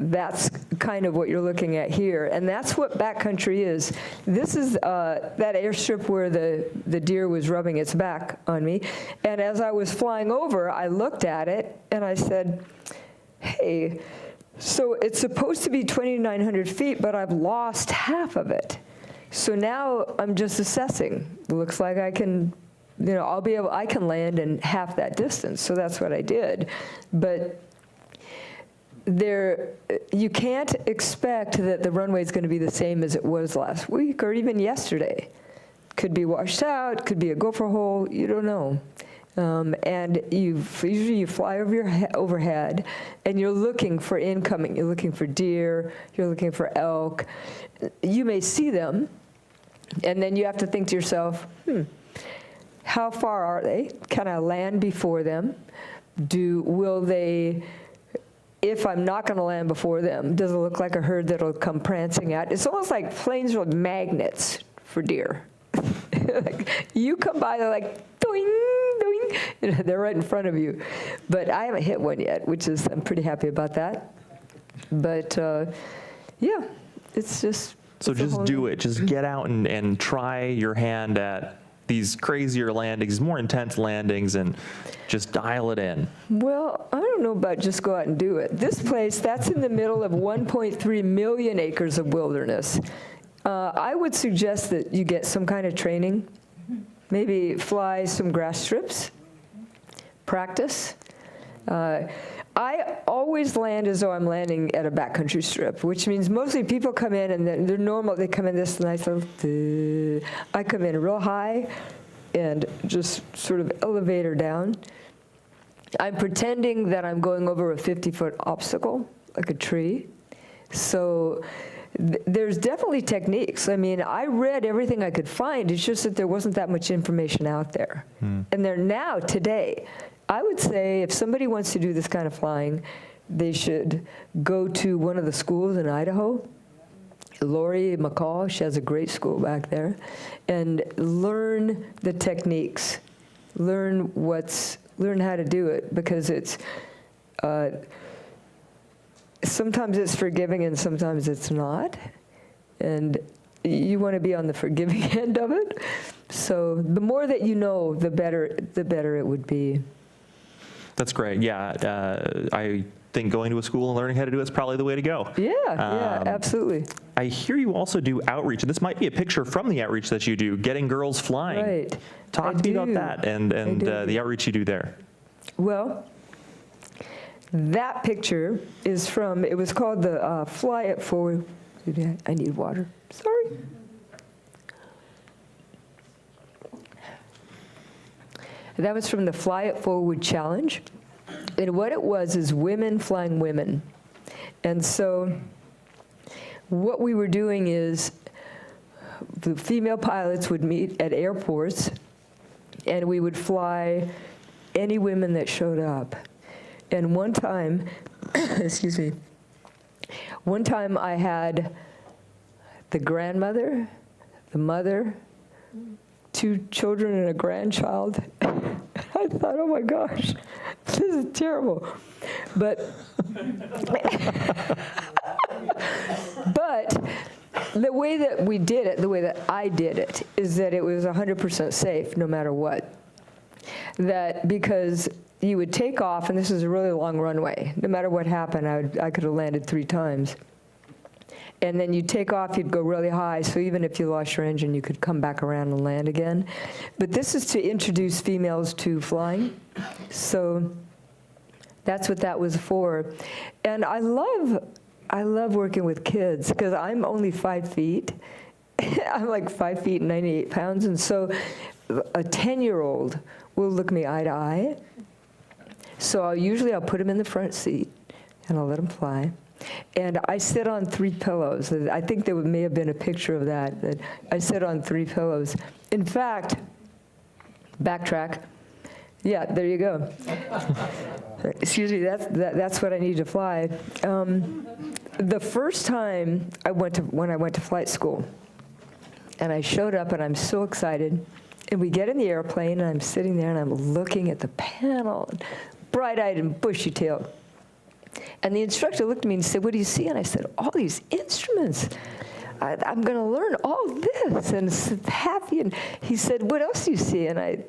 That's kind of what you're looking at here. And that's what backcountry is. This is that airstrip where the deer was rubbing its back on me. And as I was flying over, I looked at it, and I said, hey, so it's supposed to be 2,900 feet, but I've lost half of it. So now I'm just assessing. It looks like I can, I can land in half that distance. So that's what I did. But you can't expect that the runway is going to be the same as it was last week or even yesterday. Could be washed out, could be a gopher hole, you don't know. And usually you fly over overhead, and you're looking for incoming. You're looking for deer. You're looking for elk. You may see them, and then you have to think to yourself, how far are they? Can I land before them? Will they? If I'm not going to land before them, does it look like a herd that'll come prancing out? It's almost like planes are magnets for deer. Like, you come by, they're like, doing, doing. They're right in front of you. But I haven't hit one yet, I'm pretty happy about that. But yeah, it's just. So just do it. Just get out and try your hand at these crazier landings, more intense landings, and just dial it in. Well, I don't know about just go out and do it. This place, that's in the middle of 1.3 million acres of wilderness. I would suggest that you get some kind of training. Maybe fly some grass strips, practice. I always land as though I'm landing at a backcountry strip, which means mostly people come in and they're normal. They come in this nice little, I come in real high and just sort of elevator down. I'm pretending that I'm going over a 50-foot obstacle, like a tree. So there's definitely techniques. I mean, I read everything I could find. It's just that there wasn't that much information out there. And there now, today, I would say if somebody wants to do this kind of flying, they should go to one of the schools in Idaho. Lori McCall, she has a great school back there, and learn the techniques. Learn how to do it, because it's, sometimes it's forgiving and sometimes it's not. And you want to be on the forgiving end of it. So the more that you know, the better it would be. That's great. Yeah, I think going to a school and learning how to do it is probably the way to go. Yeah, absolutely. I hear you also do outreach, and this might be a picture from the outreach that you do, getting girls flying. Right. Talk to me about that and the outreach you do there. Well, that picture is from, it was called the Fly It Forward. I need water. Sorry. That was from the Fly It Forward Challenge. And what it was is women flying women. And so what we were doing is the female pilots would meet at airports, and we would fly any women that showed up. And one time, excuse me, one time I had the grandmother, the mother, 2 children and a grandchild. I thought, oh my gosh, this is terrible. But the way that we did it, the way that I did it, is that it was 100% safe no matter what. That because you would take off, and this is a really long runway. No matter what happened, I could have landed 3 times. And then you'd take off, you'd go really high, so even if you lost your engine, you could come back around and land again. But this is to introduce females to flying. So that's what that was for. And I love working with kids, because I'm only 5 feet. I'm like 5 feet and 98 pounds, and so a 10-year-old will look me eye to eye. So usually I'll put him in the front seat, and I'll let him fly. And I sit on 3 pillows. I think there may have been a picture of that I sit on 3 pillows. In fact, backtrack. Yeah, there you go. Excuse me, that's what I need to fly. The first time when I went to flight school, and I showed up and I'm so excited, and we get in the airplane and I'm sitting there and I'm looking at the panel, bright-eyed and bushy-tailed. And the instructor looked at me and said, what do you see? And I said, all these instruments. I'm going to learn all this. And so happy. And he said, what else do you see? And I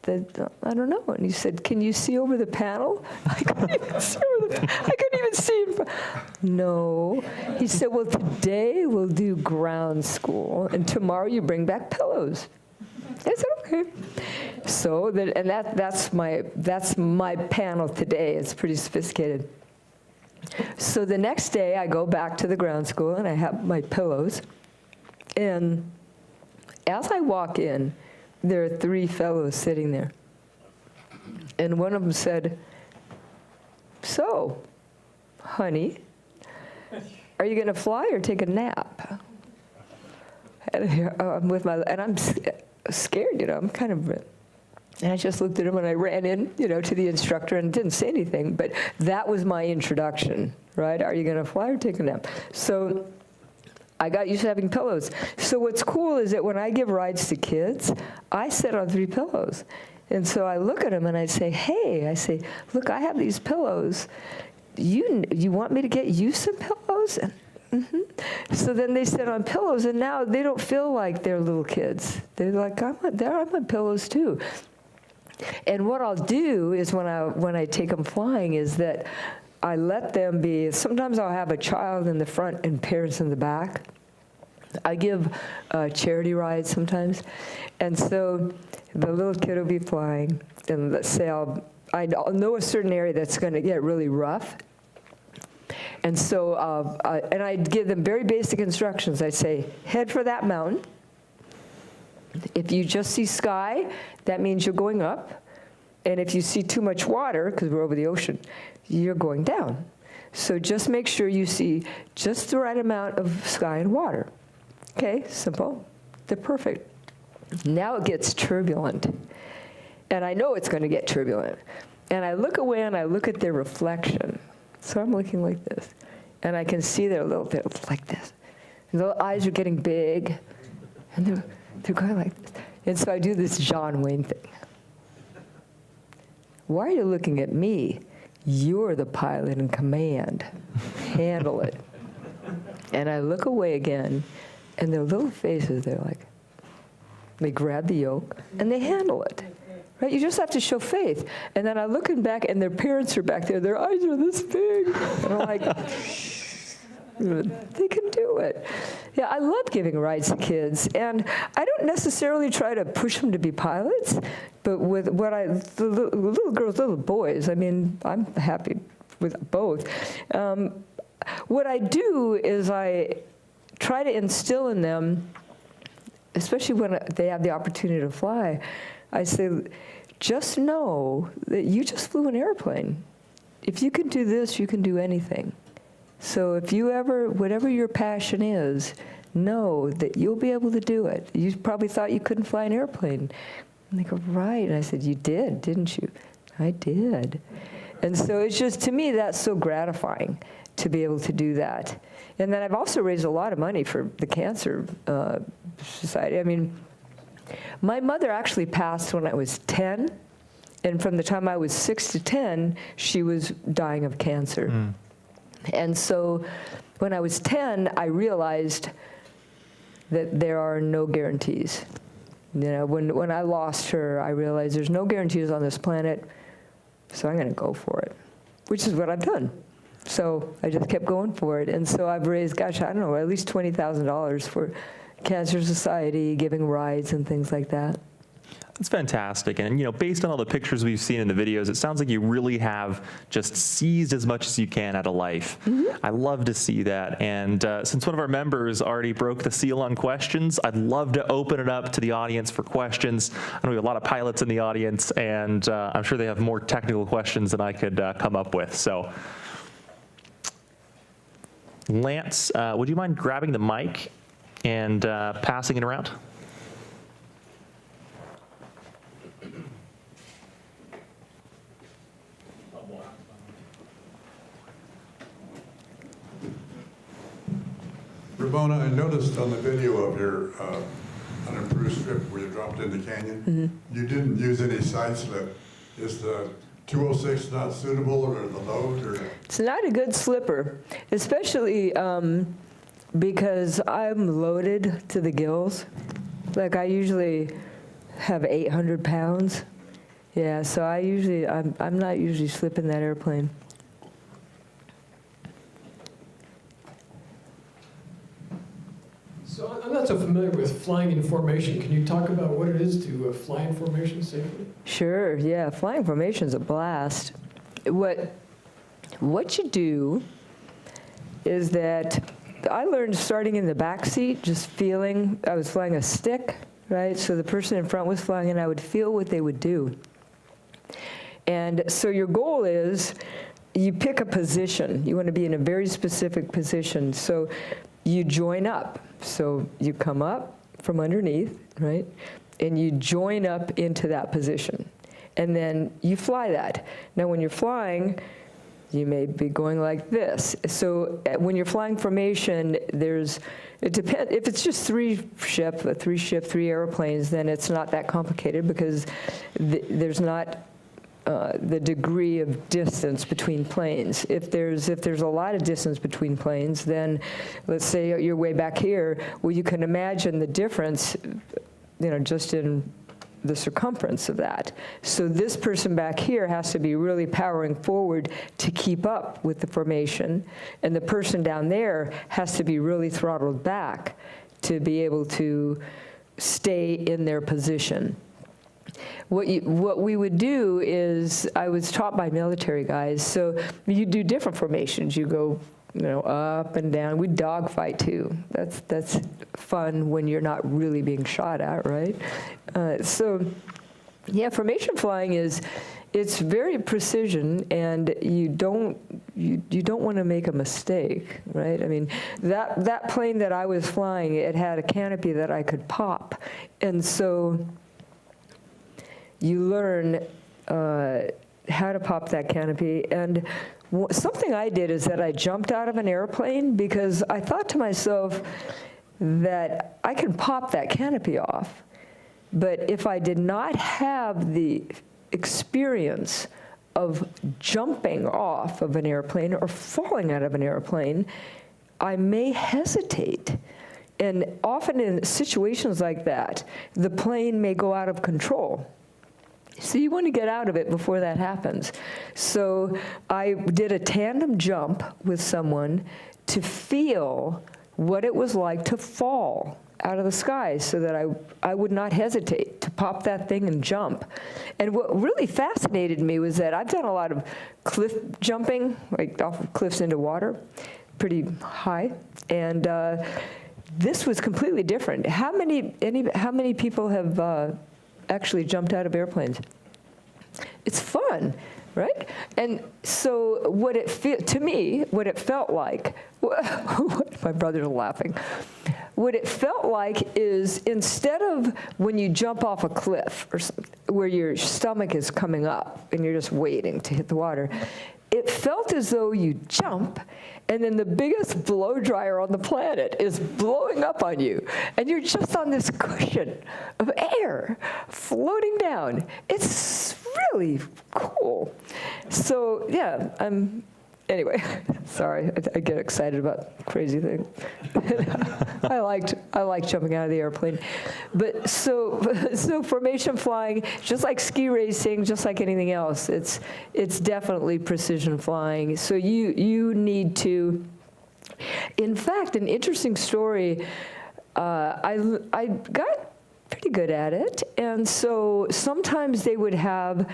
said, I don't know. And he said, can you see over the panel? I couldn't even see over the panel. I couldn't even see him. No. He said, well, today we'll do ground school, and tomorrow you bring back pillows. I said, okay. So that's my panel today. It's pretty sophisticated. So the next day I go back to the ground school and I have my pillows. And as I walk in, there are 3 fellows sitting there. And one of them said, so, honey, are you going to fly or take a nap? And I'm scared, I'm kind of, and I just looked at him and I ran in, to the instructor and didn't say anything, but that was my introduction, right? Are you going to fly or take a nap? So I got used to having pillows. So what's cool is that when I give rides to kids, I sit on 3 pillows. And so I look at them and I say, hey, look, I have these pillows. You want me to get you some pillows? And so then they sit on pillows, and now they don't feel like they're little kids. They're like, I'm on pillows too. And what I'll do is when I take them flying is that I let them be, sometimes I'll have a child in the front and parents in the back. I give charity rides sometimes, and so the little kid will be flying, and let's say I know a certain area that's going to get really rough, and so and I'd give them very basic instructions. I'd say, head for that mountain. If you just see sky, that means you're going up, and if you see too much water, because we're over the ocean, you're going down. So just make sure you see just the right amount of sky and water. Okay, simple. They're perfect. Now it gets turbulent. And I know it's going to get turbulent. And I look away and I look at their reflection. So I'm looking like this. And I can see their little bit like this. And their eyes are getting big. And they're going like this. And so I do this John Wayne thing. Why are you looking at me? You're the pilot in command. Handle it. And I look away again. And their little faces, they're like, they grab the yoke, and they handle it, right? You just have to show faith. And then I'm looking back, and their parents are back there. Their eyes are this big. And I'm like, they can do it. Yeah, I love giving rides to kids. And I don't necessarily try to push them to be pilots, but with the little girls, little boys, I mean, I'm happy with both. What I do is I try to instill in them, especially when they have the opportunity to fly, I say, just know that you just flew an airplane. If you can do this, you can do anything. So if you whatever your passion is, know that you'll be able to do it. You probably thought you couldn't fly an airplane. And they go, right. And I said, you did, didn't you? I did. And so it's just, to me, that's so gratifying to be able to do that. And then I've also raised a lot of money for the Cancer Society. I mean, my mother actually passed when I was 10, and from the time I was 6 to 10, she was dying of cancer. Mm. And so when I was 10, I realized that there are no guarantees. You know, when I lost her, I realized there's no guarantees on this planet, so I'm going to go for it, which is what I've done. So I just kept going for it. And so I've raised, gosh, I don't know, at least $20,000 for Cancer Society, giving rides and things like that. That's fantastic. And, you know, based on all the pictures we've seen in the videos, it sounds like you really have just seized as much as you can out of life. Mm-hmm. I love to see that. And since one of our members already broke the seal on questions, I'd love to open it up to the audience for questions. I know we have a lot of pilots in the audience, and I'm sure they have more technical questions than I could come up with. So, Lance, would you mind grabbing the mic and passing it around? Ramona, I noticed on the video of your unimproved strip where you dropped in the canyon, mm-hmm. you didn't use any side slip. Is the 206 not suitable, or the load? Or? It's not a good slipper, especially because I'm loaded to the gills. Like I usually have 800 pounds. Yeah, so I'm not usually slipping that airplane. So I'm not so familiar with flying in formation. Can you talk about what it is to fly in formation safely? Sure, yeah, flying formation is a blast. What you do is that I learned starting in the back seat, just feeling, I was flying a stick, right? So the person in front was flying and I would feel what they would do. And so your goal is you pick a position. You want to be in a very specific position. So you join up. So you come up from underneath, right? And you join up into that position. And then you fly that. Now when you're flying, you may be going like this. So when you're flying formation, it depends. If it's just three airplanes, then it's not that complicated because there's not the degree of distance between planes. If there's a lot of distance between planes, then let's say you're way back here, well, you can imagine the difference, you know, just in the circumference of that. So this person back here has to be really powering forward to keep up with the formation, and the person down there has to be really throttled back to be able to stay in their position. What we would do is, I was taught by military guys, so you do different formations. You go, up and down. We dogfight too. That's fun when you're not really being shot at, right? So, yeah, formation flying it's very precision, and you don't want to make a mistake, right? I mean, that plane that I was flying, it had a canopy that I could pop, and so you learn how to pop that canopy. And something I did is that I jumped out of an airplane because I thought to myself that I can pop that canopy off, but if I did not have the experience of jumping off of an airplane or falling out of an airplane, I may hesitate. And often in situations like that, the plane may go out of control. So you want to get out of it before that happens. So I did a tandem jump with someone to feel what it was like to fall out of the sky, so that I would not hesitate to pop that thing and jump. And what really fascinated me was that I've done a lot of cliff jumping, like off of cliffs into water, pretty high, and this was completely different. How many people have actually jumped out of airplanes? It's fun, right? And so what it felt like, my brothers are laughing. What it felt like is, instead of when you jump off a cliff or where your stomach is coming up and you're just waiting to hit the water, it felt as though you jump and then the biggest blow dryer on the planet is blowing up on you, and you're just on this cushion of air floating down. It's really cool. So yeah, anyway, sorry, I get excited about crazy things. I liked jumping out of the airplane. But so formation flying, just like ski racing, just like anything else, it's definitely precision flying. So you need to, in fact, an interesting story, I got pretty good at it, and so sometimes they would have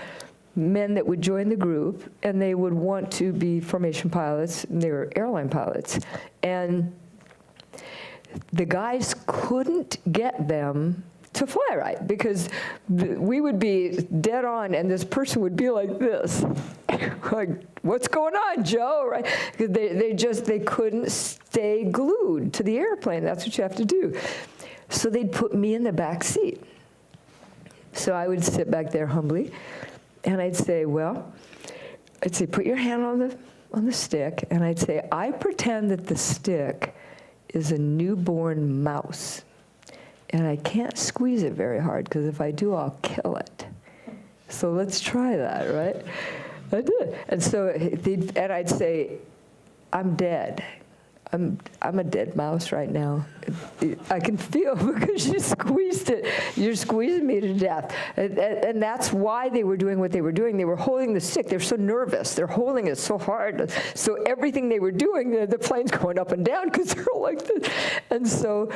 men that would join the group, and they would want to be formation pilots, and they were airline pilots. And the guys couldn't get them to fly right, because we would be dead on, and this person would be like this. Like, what's going on, Joe? Right? They couldn't stay glued to the airplane. That's what you have to do. So they'd put me in the back seat. So I would sit back there humbly, and I'd say, put your hand on the stick, and I'd say, I pretend that the stick is a newborn mouse, and I can't squeeze it very hard, because if I do, I'll kill it. So let's try that, right? I did. And so I'd say, I'm dead. I'm a dead mouse right now. I can feel, because you squeezed it. You're squeezing me to death. And that's why they were doing what they were doing. They were holding the stick. They're so nervous. They're holding it so hard. So everything they were doing, the plane's going up and down because they're all like this. And so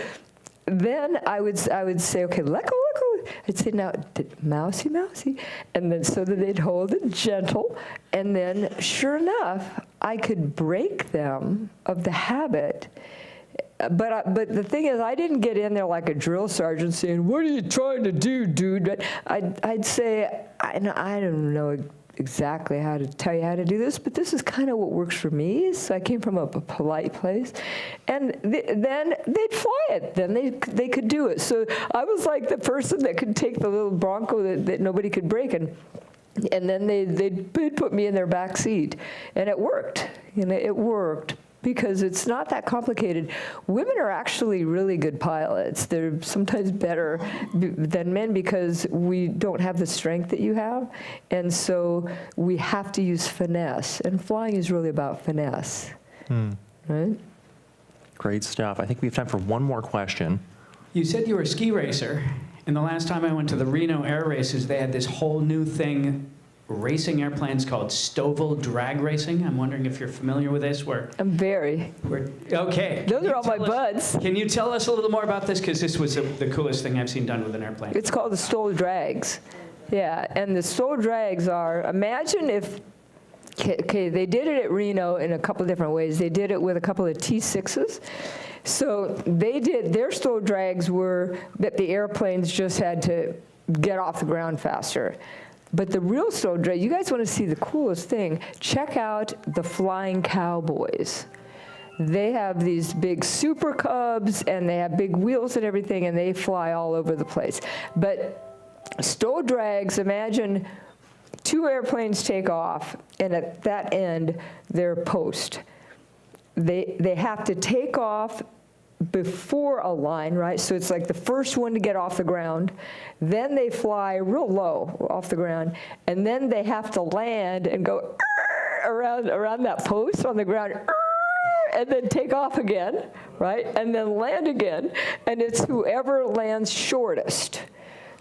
then I would say, okay, let go. I'd say, now, mousy, mousy. And then so that they'd hold it gentle. And then, sure enough, I could break them of the habit. But the thing is, I didn't get in there like a drill sergeant saying, what are you trying to do, dude? I'd say, I don't know exactly how to tell you how to do this, but this is kind of what works for me. So I came from a polite place. And then they'd fly it. Then they could do it. So I was like the person that could take the little Bronco that nobody could break, and then they'd put me in their back seat. And it worked. It worked. Because it's not that complicated. Women are actually really good pilots. They're sometimes better than men because we don't have the strength that you have. And so we have to use finesse. And flying is really about finesse. Right? Great stuff. I think we have time for one more question. You said you were a ski racer. And the last time I went to the Reno air races, they had this whole new thing racing airplanes called Stovall drag racing. I'm wondering if you're familiar with this. I'm very. Okay. Those are all my buds. Can you tell us a little more about this? Because this was the coolest thing I've seen done with an airplane. It's called the Stoll drags. Yeah, and the Stoll drags are, imagine if, okay, they did it at Reno in a couple of different ways. They did it with a couple of T6s. So they did, their Stoll drags were that the airplanes just had to get off the ground faster. But the real Stoll drag, you guys want to see the coolest thing, check out the Flying Cowboys. They have these big Super Cubs, and they have big wheels and everything, and they fly all over the place. But Stoll drags, imagine 2 airplanes take off, and at that end, they're post. They have to take off before a line, right? So it's like the first one to get off the ground, then they fly real low off the ground, and then they have to land and go around that post on the ground, and then take off again, right? And then land again, and it's whoever lands shortest.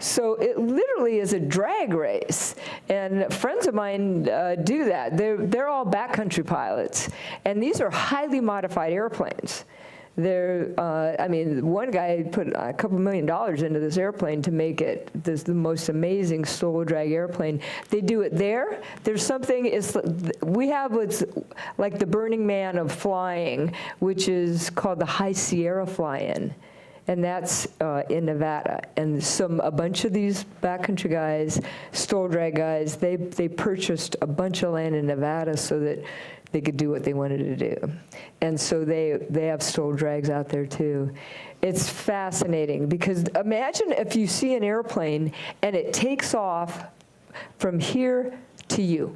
So it literally is a drag race, and friends of mine do that. They're all backcountry pilots, and these are highly modified airplanes. They're, I mean, one guy put a couple $1 million into this airplane to make it the most amazing Stoll drag airplane. They do it there. There's something, we have what's like the Burning Man of flying, which is called the High Sierra Fly-In. And that's in Nevada. And a bunch of these backcountry guys, Stoll drag guys, they purchased a bunch of land in Nevada so that they could do what they wanted to do. And so they have Stoll drags out there too. It's fascinating because imagine if you see an airplane and it takes off from here to you.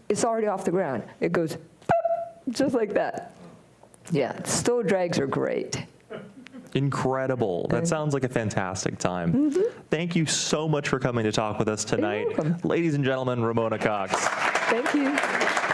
It's already off the ground. It goes boop, just like that. Yeah, Stoll drags are great. Incredible. That sounds like a fantastic time. Thank you so much for coming to talk with us tonight. You're welcome. Ladies and gentlemen, Ramona Cox. Thank you.